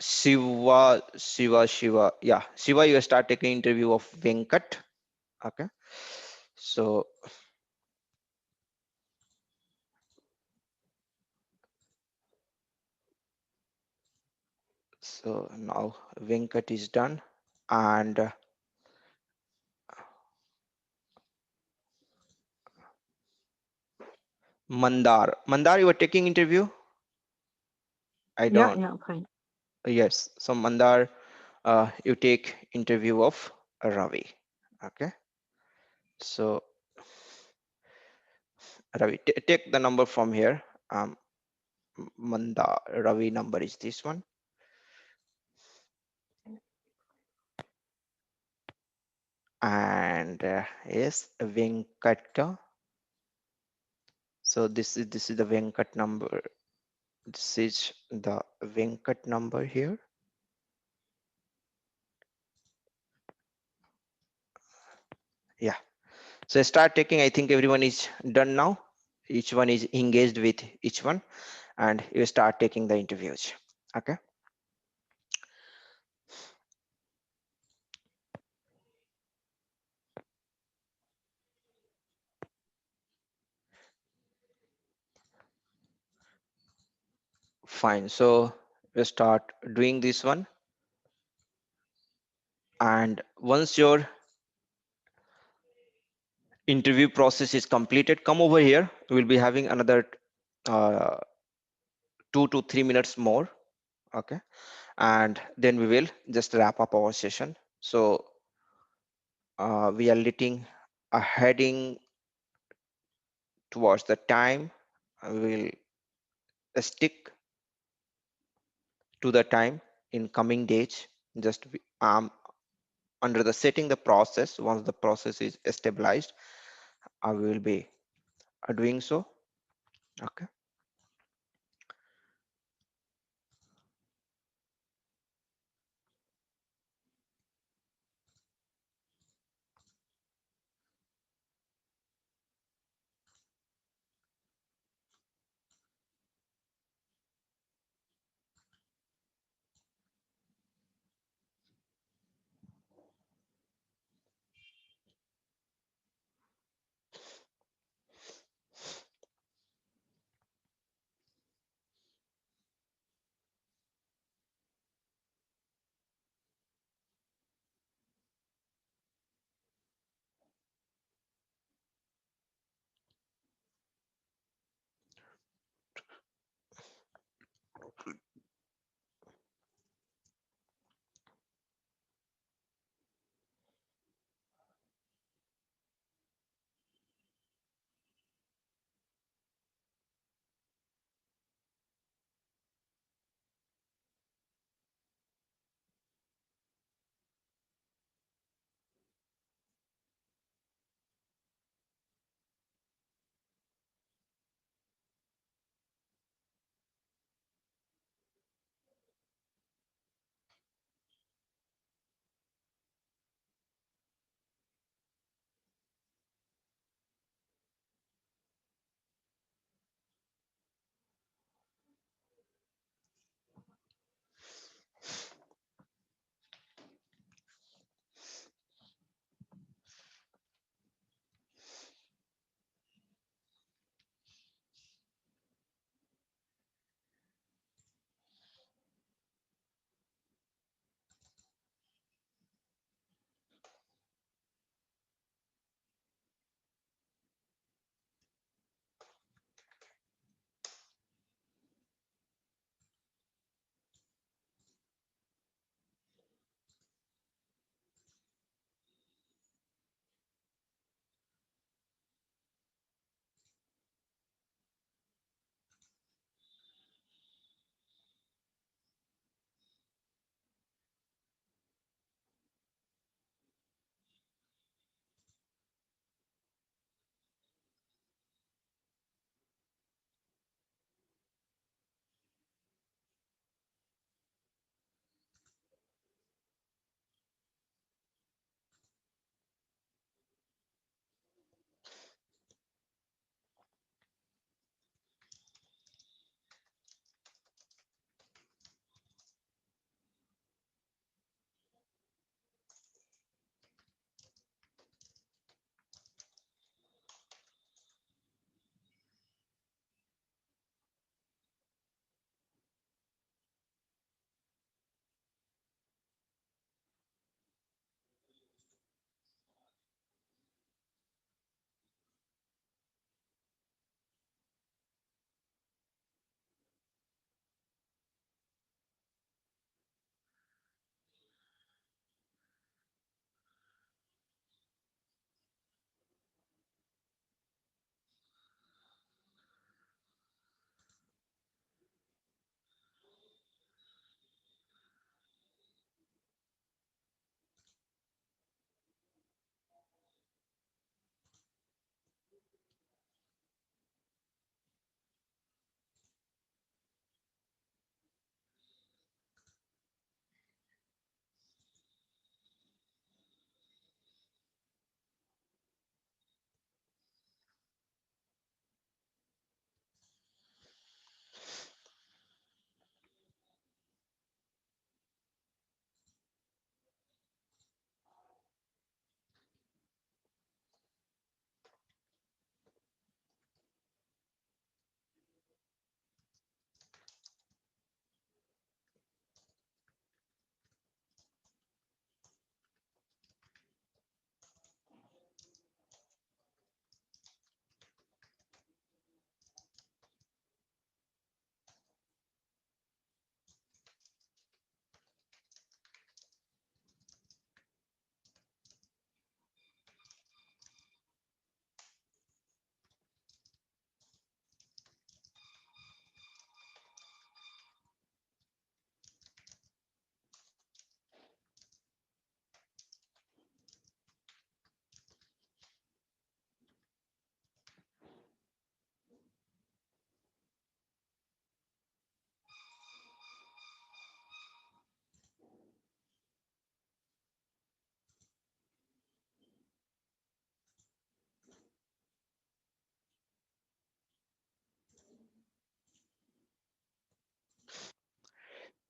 Shiva. Yeah, Shiva, you start taking interview of Venkat. Okay. So So now Venkat is done, and Mandar, you were taking interview? I Yeah, don't. yeah, fine. Yes. So Mandar, you take interview of Ravi. Okay. So Ravi, take the number from here. Mandar, Ravi number is this one. And yes, Venkat. So this is the Venkat number. This is the Venkat number here. Yeah. So start taking. I think everyone is done now. Each one is engaged with each one, and you start taking the interviews. Okay. Fine. So we start doing this one, and once your interview process is completed, come over here. We'll be having another 2 to 3 minutes more. Okay. And then we will just wrap up our session. So we are heading towards the time. We'll stick to the time in coming days. Just under the setting the process. Once the process is stabilized, I will be doing so. Okay.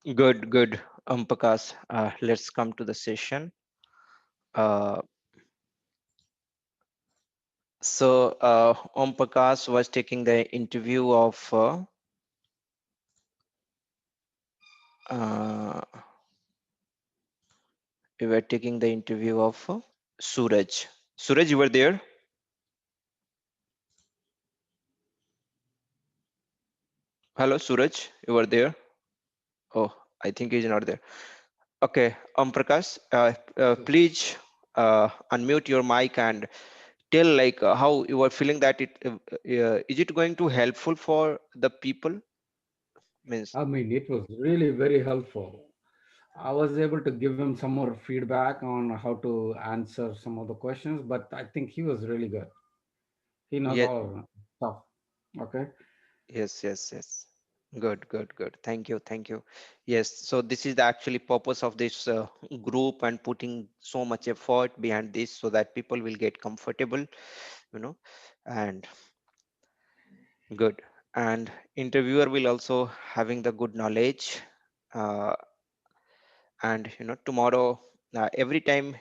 Good, good. Prakash, let's come to the session. Uh, Om Prakash was taking the interview of uh, we were taking the interview of Suraj. Suraj, you were there? Hello, Suraj, you were there? Oh, I think he's not there. Okay, Prakash, please unmute your mic and tell like how you are feeling that is it going to helpful for the people? Means I mean, it was really very helpful. I was able to give him some more feedback on how to answer some of the questions, but I think he was really good. He knows yes, all of stuff. Okay. yes. Good, good, good. Thank you, thank you. Yes, so this is the actually purpose of this group and putting so much effort behind this so that people will get comfortable, and good. And interviewer will also having the good knowledge. Uh, and tomorrow, every time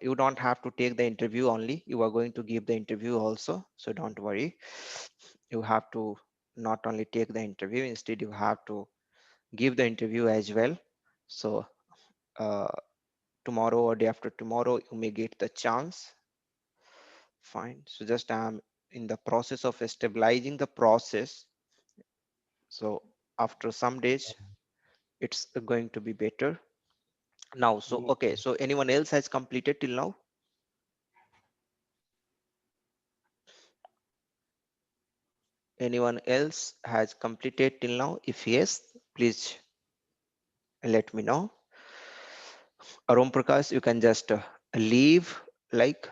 you don't have to take the interview only. You are going to give the interview also. So don't worry. You have to not only take the interview, instead you have to give the interview as well. So uh, tomorrow or day after tomorrow, you may get the chance. Fine. So just I'm in the process of stabilizing the process. So after some days, it's going to be better now. So okay, so anyone else has completed till now? Anyone else has completed till now? If yes, please let me know. Arum Prakash, you can just leave, like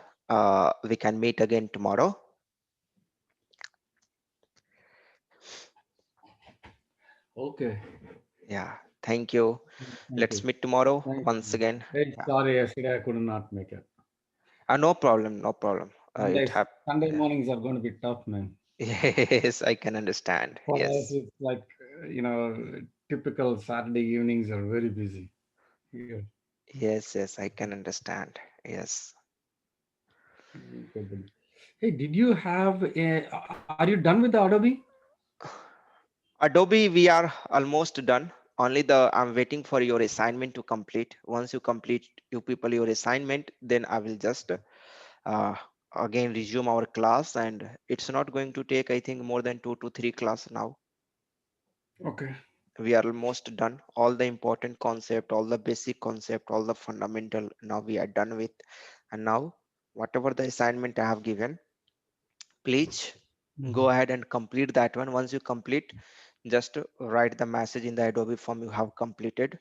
we can meet again tomorrow. Okay. Yeah, thank you. Thank Let's you. meet tomorrow Thank once you. again. Hey, Yeah. sorry, yesterday I could not make it. No problem, no problem. It Sundays, happened. Sunday mornings are going to be tough, man. Yes, I can understand. For us, Yes, it's like, typical Saturday evenings are very busy here. yes, I can understand. Yes. Good. Hey, did you have are you done with the Adobe? Adobe, we are almost done. Only I'm waiting for your assignment to complete. Once you complete, you people, your assignment, then I will just uh, again resume our class, and it's not going to take, I think, more than 2 to 3 class now. Okay. We are almost done. All the important concept, all the basic concept, all the fundamental, now we are done with. And now, whatever the assignment I have given, please go ahead and complete that one. Once you complete, just write the message in the Adobe form you have completed.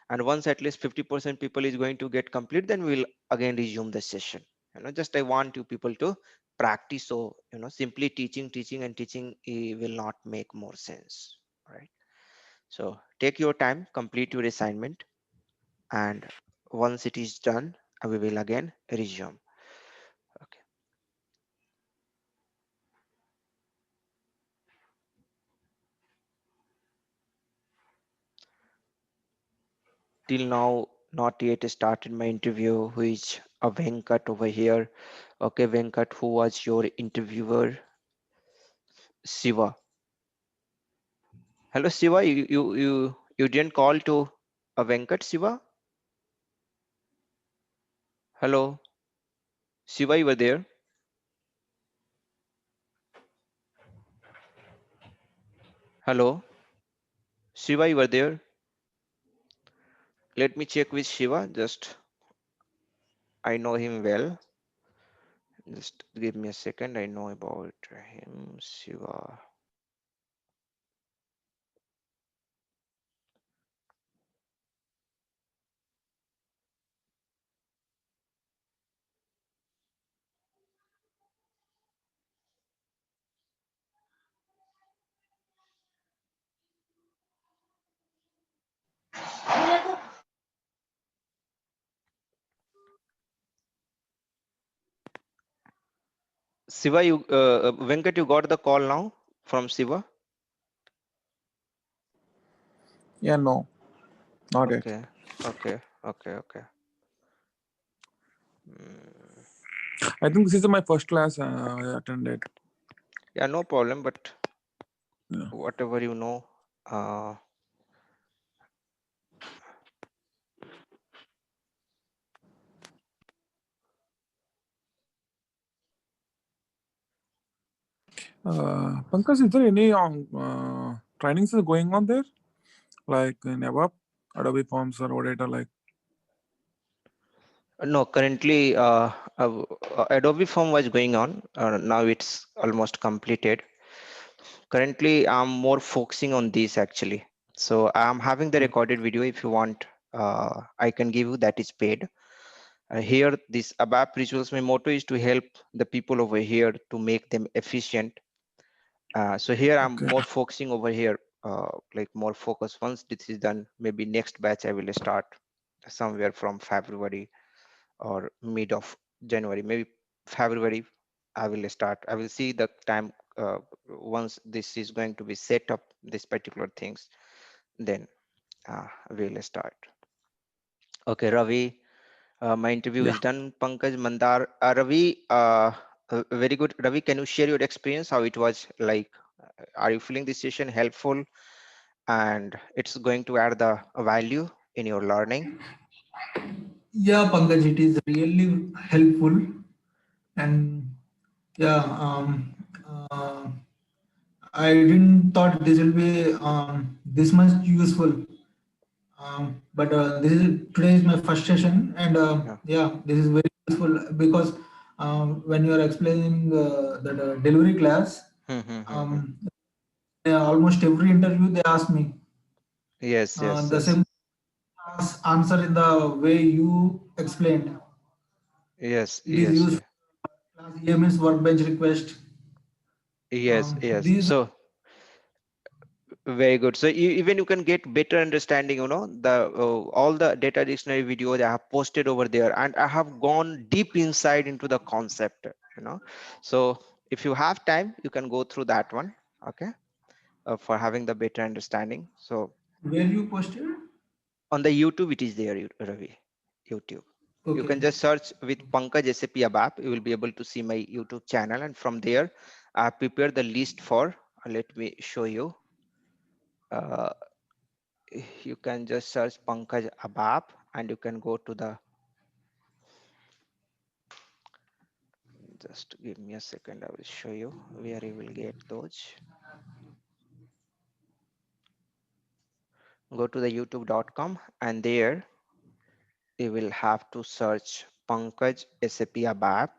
And once at least 50% people is going to get complete, then we'll again resume the session. Just I want you people to practice. So simply teaching and teaching will not make more sense. All right. So take your time, complete your assignment, and once it is done, we will again resume. Okay. Till now, not yet started my interview. Who is a Venkat over here? Okay, Venkat, who was your interviewer? Siva. Hello, Siva. You didn't call to a Venkat, Siva? Hello, Siva. You were there? Hello, Siva. You were there? Let me check with Shiva. Just I know him well. Just give me a second. I know about him. Shiva. Siva, Venkat, you got the call now from Siva? Yeah, no. Not yet. Okay, okay, okay, okay. Mm, I think this is my first class I attended. yeah, no problem, but Yeah. whatever you know. Uh, Pankaj, is there any trainings is going on there? Like in ABAP, Adobe Forms or whatever, like? no, currently Adobe Form was going on. Now it's almost completed. Currently, I'm more focusing on this actually. So I'm having the recorded video. If you want, I can give you that is paid. Here, this ABAP Rituals, my motto is to help the people over here to make them efficient. So here I'm Okay. more focusing over here, like more focus. Once this is done, maybe next batch I will start somewhere from February or mid of January, maybe February. I will start. I will see the time once this is going to be set up, this particular things, then we'll start. Okay, Ravi. My interview Yeah. is done. Pankaj, Mandar, Ravi. Very good. Ravi, can you share your experience? How it was like? Are you feeling this session helpful, and it's going to add the value in your learning? Yeah, Pankaj, it is really helpful. And yeah, I didn't thought this will be this much useful. But this is today is my first session, and Yeah. yeah, this is very useful because when you are explaining the delivery class, Hmm, hmm, hmm, hmm. um, almost every interview they ask me Yes, yes, the yes, same answer in the way you explained. yes, It is yes, used class A means workbench request. yes, yes. These So very good. So even you can get better understanding. You know the all the data dictionary videos I have posted over there, and I have gone deep inside into the concept. You know, so if you have time, you can go through that one. Okay, for having the better understanding. So where you posted? on the YouTube, it is there, Ravi. YouTube. You Okay. can just search with Pankaj SAP ABAP. You will be able to see my YouTube channel, and from there, I prepare the list for. Let me show you. Uh, you can just search Pankaj ABAP, and you can go to the. Just give me a second. I will show you where you will get those. Go to the youtube.com, and there you will have to search Pankaj SAP ABAP.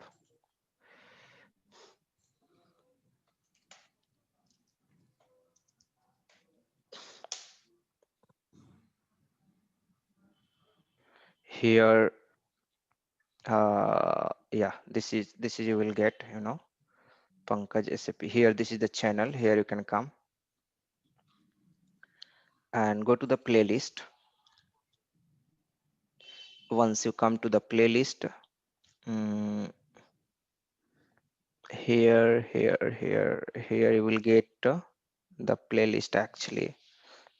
Here, yeah, this is you will get, you know, Pankaj SAP. Here, this is the channel. Here you can come and go to the playlist. Once you come to the playlist, mm, here you will get the playlist actually.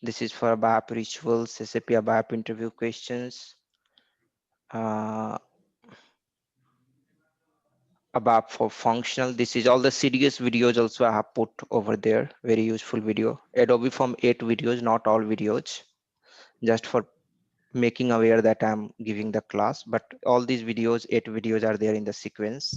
This is for ABAP rituals, SAP ABAP interview questions, uh, ABAP for functional. This is all the serious videos also I have put over there. Very useful video. Adobe from 8 videos, not all videos, just for making aware that I'm giving the class, but all these videos, 8 videos are there in the sequence.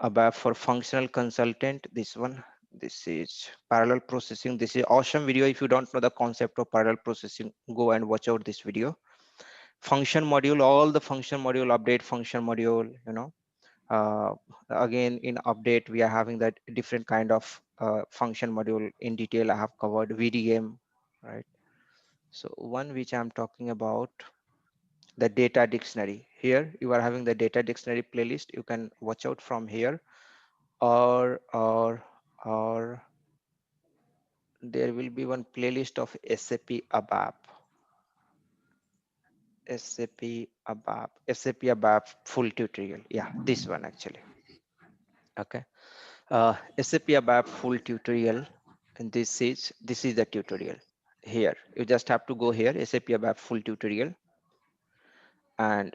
ABAP for functional consultant, this one. This is parallel processing. This is awesome video. If you don't know the concept of parallel processing, go and watch out this video. Function module, all the function module, update function module, you know. Again, in update, we are having that different kind of function module in detail. I have covered VDM, right? So one which I'm talking about, the data dictionary. Here you are having the data dictionary playlist. You can watch out from here, or there will be one playlist of SAP ABAP, SAP ABAP full tutorial. Yeah, this one actually. Okay, SAP ABAP full tutorial, and this is the tutorial. here. You just have to go here, SAP ABAP full tutorial, and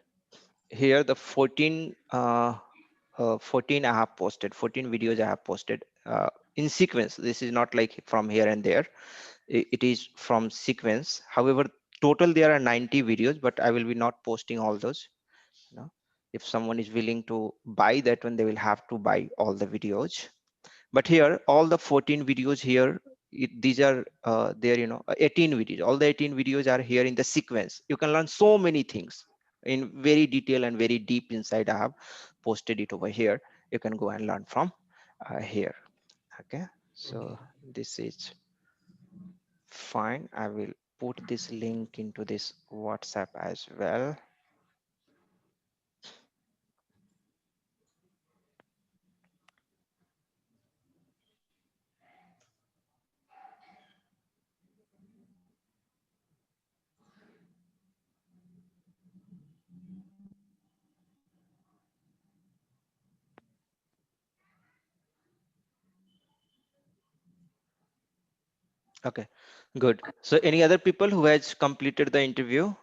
here the 14 I have posted, 14 videos I have posted in sequence. This is not like from here and there. It is from sequence. However, total there are 90 videos, but I will be not posting all those. You know, if someone is willing to buy that one, they will have to buy all the videos. But here all the 14 videos here, these are there, 18 videos. All the 18 videos are here in the sequence. You can learn so many things in very detail and very deep inside. I have posted it over here. You can go and learn from here. Okay, so this is fine. I will put this link into this WhatsApp as well. Okay, good. So any other people who has completed the interview?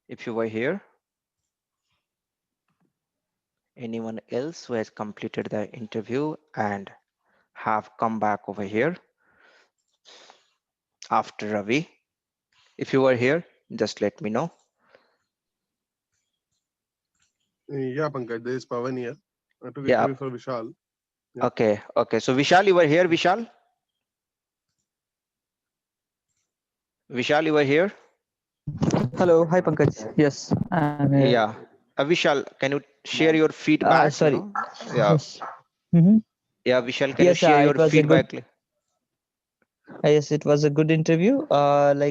If you were here, anyone else who has completed the interview and have come back over here after Ravi? If you were here, just let me know. Yeah, Pankaj, there is Pavan here. I took Yeah. interview for Vishal. Yeah. Okay. Okay. So Vishal, you were here, Vishal? Vishal, you were here? Hello, hi Pankaj. Yes, I'm here. Yeah. Vishal, can you share your feedback? Sorry. Yeah. Yes. Mm-hmm. Yeah, Vishal, can you Yes, share your it was a good. feedback? Yes, it was a good interview. Pawan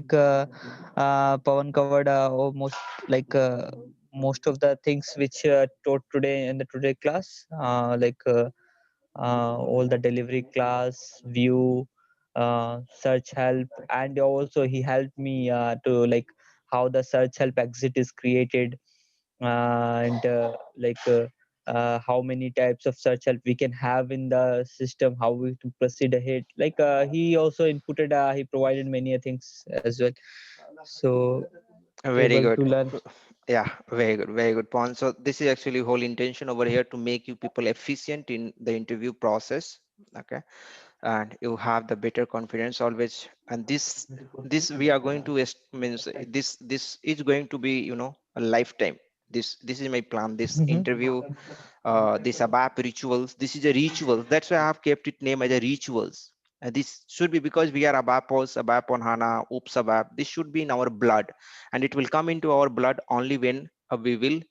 covered almost like most of the things which taught today in the today class. All the delivery class, view, search help, and also he helped me to like how the search help exit is created, and how many types of search help we can have in the system, how we to proceed ahead. He also inputted, he provided many things as well. So Very able to good. learn. Yeah, very good point. So this is actually whole intention over here to make you people efficient in the interview process. Okay, and you have the better confidence always. And this we are going to means this is going to be a lifetime. This is my plan. This Mhm. interview, this ABAP rituals. This is a ritual. That's why I have kept it name as a rituals. And this should be because we are ABAPos, ABAP on HANA, Oops ABAP. This should be in our blood, and it will come into our blood only when we will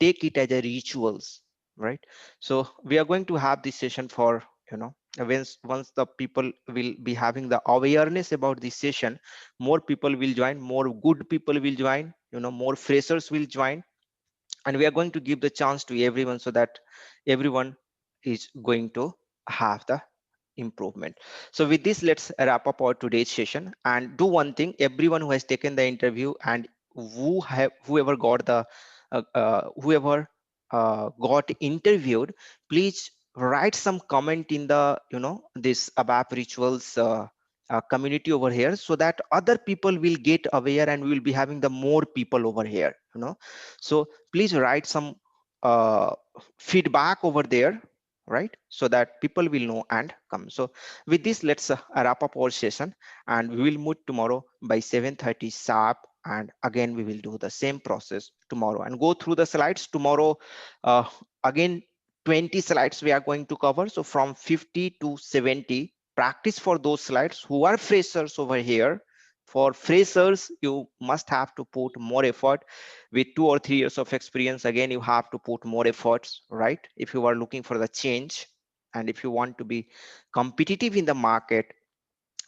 take it as a rituals, right? So we are going to have this session for once the people will be having the awareness about this session, more people will join, more good people will join, more freshers will join, and we are going to give the chance to everyone so that everyone is going to have the improvement. So with this, let's wrap up our today's session and do one thing. Everyone who has taken the interview and whoever got the whoever got interviewed, please write some comment in the this ABAP rituals community over here, so that other people will get aware and we will be having the more people over here. So please write some uh, feedback over there, right, so that people will know and come. So with this, let's wrap up our session, and we will meet tomorrow by 7:30 sharp, and again we will do the same process tomorrow and go through the slides tomorrow. uh, Again, 20 slides we are going to cover, so from 50 to 70, practice for those slides who are freshers over here. For freshers, you must have to put more effort. With 2 or 3 years of experience, again you have to put more efforts, right, if you are looking for the change and if you want to be competitive in the market.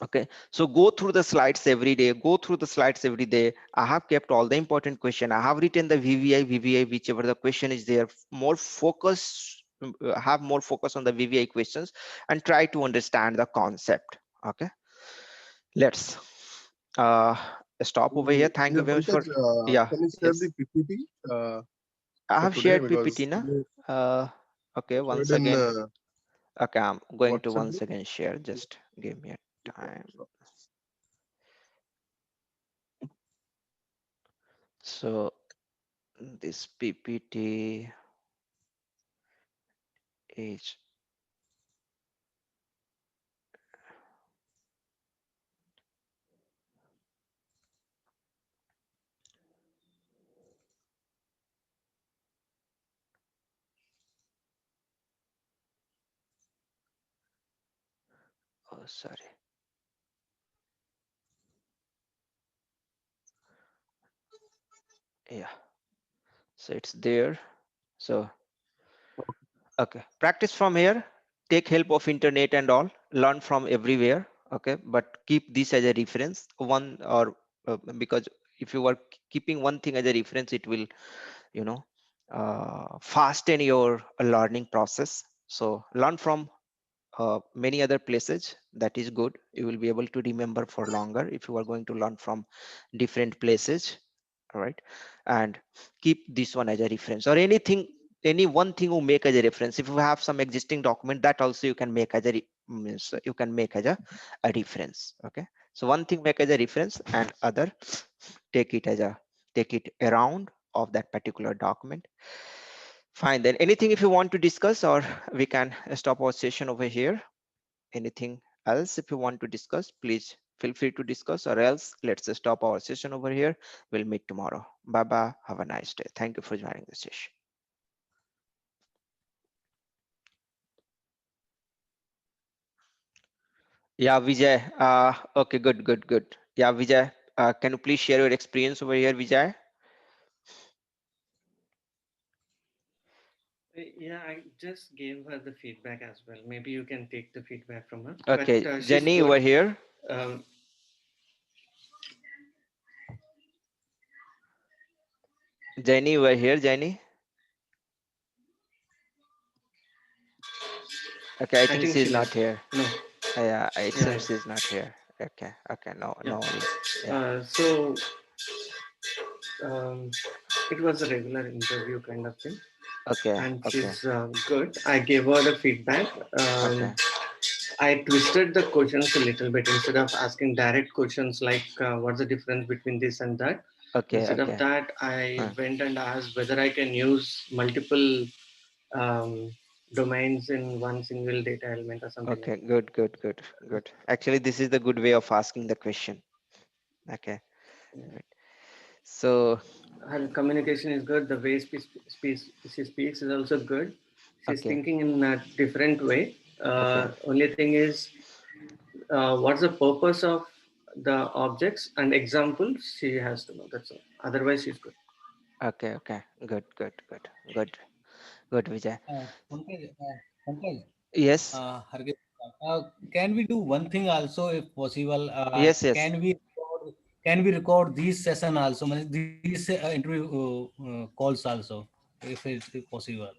Okay, so go through the slides every day, go through the slides every day. I have kept all the important question. I have written the VVI, whichever the question is there, more focus, have more focus on the VVI questions and try to understand the concept. Okay, let's uh stop over here. Thank you Yeah, very much Pankaj, for. Yeah, can you share yes, the PPT I for have today? shared Because PPT na. today Okay, shared once in again. Okay, I'm going to WhatsApp once group. again share. Just give me a time. So this PPT is, oh sorry, yeah, so it's there. So okay, practice from here, take help of internet and all, learn from everywhere. Okay, but keep this as a reference one, or because if you are keeping one thing as a reference, it will, you know, fasten your learning process. So learn from many other places, that is good. You will be able to remember for longer if you are going to learn from different places. All right, and keep this one as a reference, or anything, any one thing you make as a reference. If you have some existing document, that also you can make as a means you can make as a reference. Okay, so one thing make as a reference, and other take it as a, take it around of that particular document. Fine, then anything if you want to discuss, or we can stop our session over here. Anything else if you want to discuss, please feel free to discuss, or else let's stop our session over here. We'll meet tomorrow. Bye bye, have a nice day. Thank you for joining the session. Yeah, Vijay, okay, good. Yeah, Vijay, can you please share your experience over here, Vijay? Yeah, I just gave her the feedback as well. Maybe you can take the feedback from her. Okay, But she's Jenny over good. here. Um, Jenny over here, Jenny. Okay, I I think think she she's not left. here. No. Yeah, it Yeah, seems she's not here. Okay, okay, no, yeah. no worries. Yeah. So um, it was a regular interview kind of thing, Okay, and okay, she's good. I gave her the feedback. okay, I twisted the questions a little bit instead of asking direct questions like what's the difference between this and that. okay, Instead of okay. that, I Huh. went and asked whether I can use multiple um, domains in one single data element or something like Okay, good. Actually, this is the good way of asking the question. Okay, that. right. So, Her communication is good. The way she speaks is also good. She's okay, thinking in a different way. okay, Only thing is, what's the purpose of the objects and examples she has to know. That's all. Otherwise, she's good. okay. Good, Vijay. Pankaj, Yes, Hargesh, can we do one thing also if possible? yes. Can we record this session also? These interview calls also, if possible.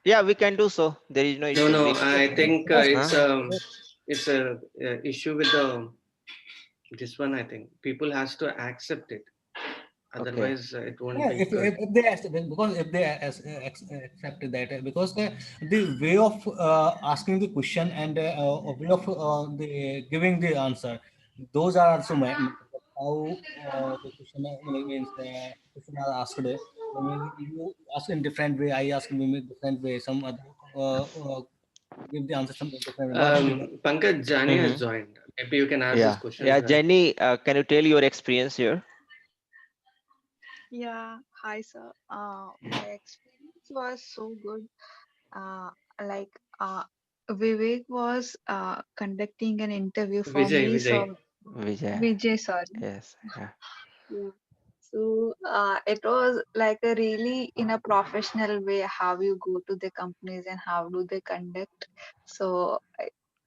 Yeah, we can do so. There is no No, issue. no. We, I think Because huh? it's a issue with the this one. I think people has to accept it. Okay, Otherwise, it won't yeah, be good. if they accept, because if they accept that, because the way of asking the question and way of the giving the answer, those are also how the question means question are asked. Maybe you ask in different way, I ask in different way, some other give the answer some different way, not in Pankaj Jani has Mm-hmm. joined. Maybe you can ask this Yeah, question yeah. to her. Jenny, can you tell your experience here? Yeah, hi sir. My experience was so good. Uh, like Vivek was conducting an interview for Vijay, me. Vijay. So Vijay. Vijay, sorry. Yes, yeah. Yeah. So it was like a really in a professional way how you go to the companies and how do they conduct. So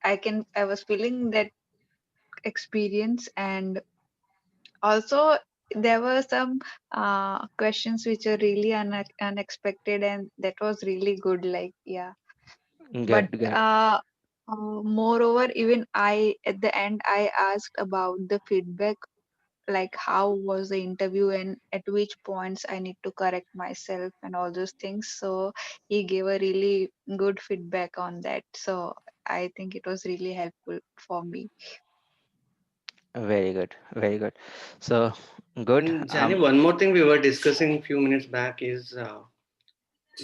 I was feeling that experience, and also there were some questions which are really unexpected, and that was really good, like yeah. But Good. moreover, even I at the end I asked about the feedback, like how was the interview and at which points I need to correct myself and all those things. So he gave a really good feedback on that, so I think it was really helpful for me. Very good, very good. So good. And Jani, one more thing we were discussing a few minutes back is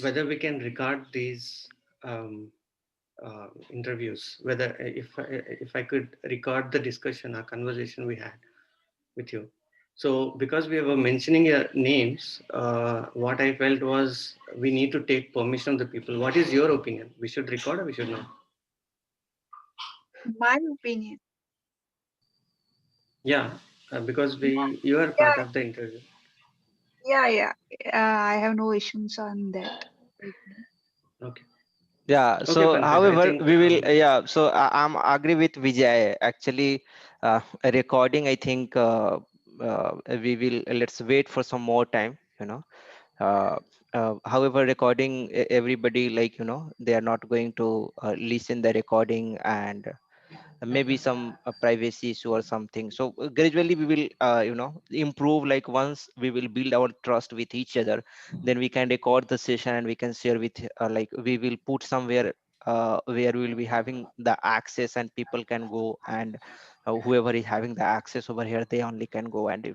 whether we can record these interviews. Whether if I could record the discussion or conversation we had with you. So because we were mentioning your names, what I felt was we need to take permission of the people. What is your opinion? We should record or we should not? My opinion. Yeah, because you are Yeah, part of the interview. yeah, yeah. I have no issues on that. Okay. Yeah, Okay, so Pankaj. I however, think we will, yeah, so I'm agree with Vijay. Actually, a recording, I think we will, let's wait for some more time, Uh, however, recording, everybody, like, they are not going to listen the recording, and maybe some privacy issue or something. So gradually we will improve. Like, once we will build our trust with each other, then we can record the session and we can share with, like, we will put somewhere where we will be having the access and people can go, and whoever is having the access over here, they only can go and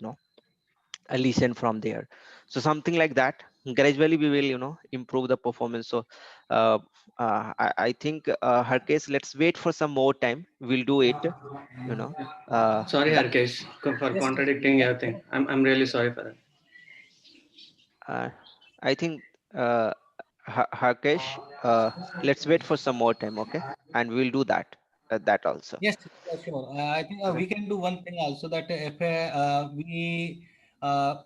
listen from there. So something like that, gradually we will improve the performance. So uh, I think, her case, let's wait for some more time, we'll do it, you know sorry, that Harkesh, for Yes, yes, contradicting your thing. I'm really sorry for that. uh, I think, Hakesh, let's wait for some more time, okay, and we'll do that, that also. yes, sure, sure. I think Okay. we can do one thing also, that uh,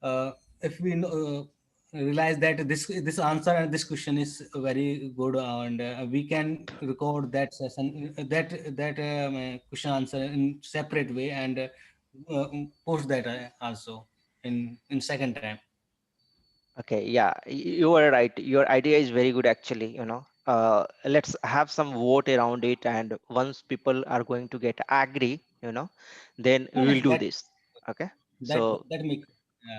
uh, if we realize that this answer and this question is very good, and we can record that session, that question answer in separate way, and post that also in second time. Okay, yeah, you are right. Your idea is very good, actually. Let's have some vote around it, and once people are going to get agree, then we Yes, will do this. Okay. So that make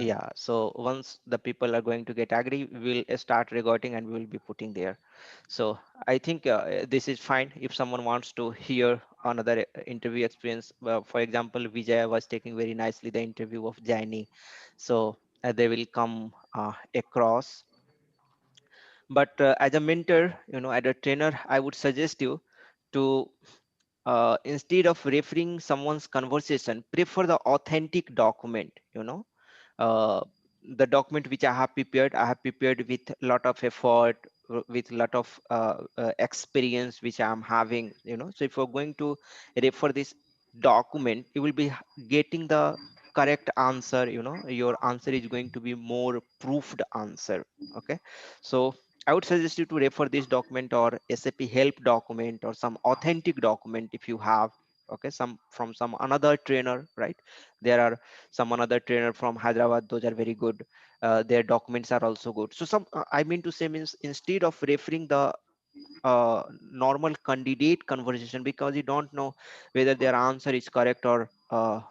yeah, so once the people are going to get agree, we'll start recording and we'll be putting there. So I think this is fine. If someone wants to hear another interview experience, for example, Vijay was taking very nicely the interview of Jaini, so they will come across. But as a mentor, as a trainer, I would suggest you to, instead of referring someone's conversation, prefer the authentic document. Uh, the document which I have prepared with a lot of effort, with a lot of experience which I'm having. So if you're going to refer this document, you will be getting the correct answer. Your answer is going to be more proofed answer. Okay. So I would suggest you to refer this document or SAP help document or some authentic document if you have. Okay, some from some another trainer, right? There are some another trainer from Hyderabad, those are very good. Their documents are also good. So I mean to say, means, instead of referring the normal candidate conversation, because you don't know whether their answer is correct or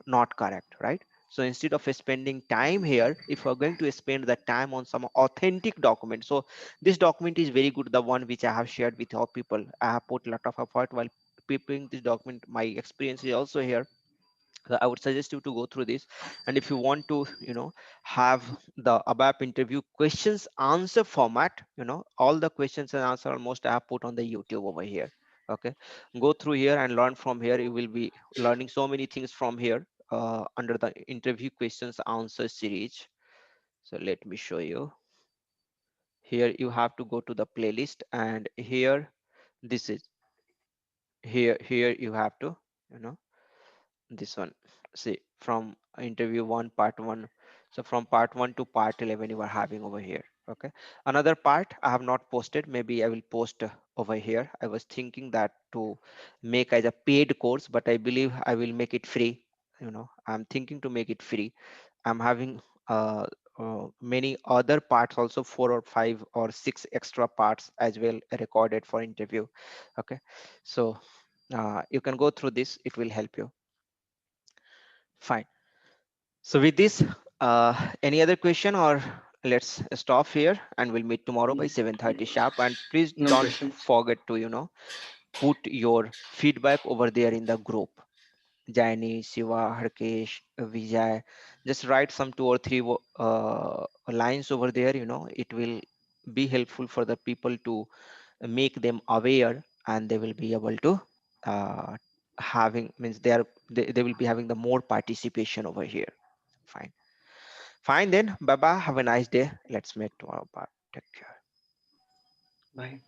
not correct, right? So instead of spending time here, if we're going to spend the time on some authentic document, so this document is very good, the one which I have shared with all people. I have put a lot of effort while preparing this document. My experience is also here. So I would suggest you to go through this. And if you want to, have the ABAP interview questions answer format, all the questions and answer almost I have put on the YouTube over here. Okay. Go through here and learn from here. You will be learning so many things from here, under the interview questions answer series. So let me show you. Here you have to go to the playlist, and here, this is here you have to, you know this one, see, from interview one, part one. So from part 1 to part 11 you are having over here. Okay. Another part I have not posted, maybe I will post over here. I was thinking that to make as a paid course, but I believe I will make it free. I'm thinking to make it free. I'm having many other parts also, 4 or 5 or 6 extra parts as well, recorded for interview. Okay. So you can go through this, it will help you. Fine. So with this, any other question, or let's stop here and we'll meet tomorrow by 7:30 sharp. And please No don't questions. forget to, put your feedback over there in the group. Jaini, Shiva, Harkesh, Vijay. Just write some 2 or 3 lines over there. It will be helpful for the people to make them aware, and they will be able to having means they will be having the more participation over here. Fine. Fine then. Bye bye. Have a nice day. Let's meet tomorrow. Bye. Take care. Bye.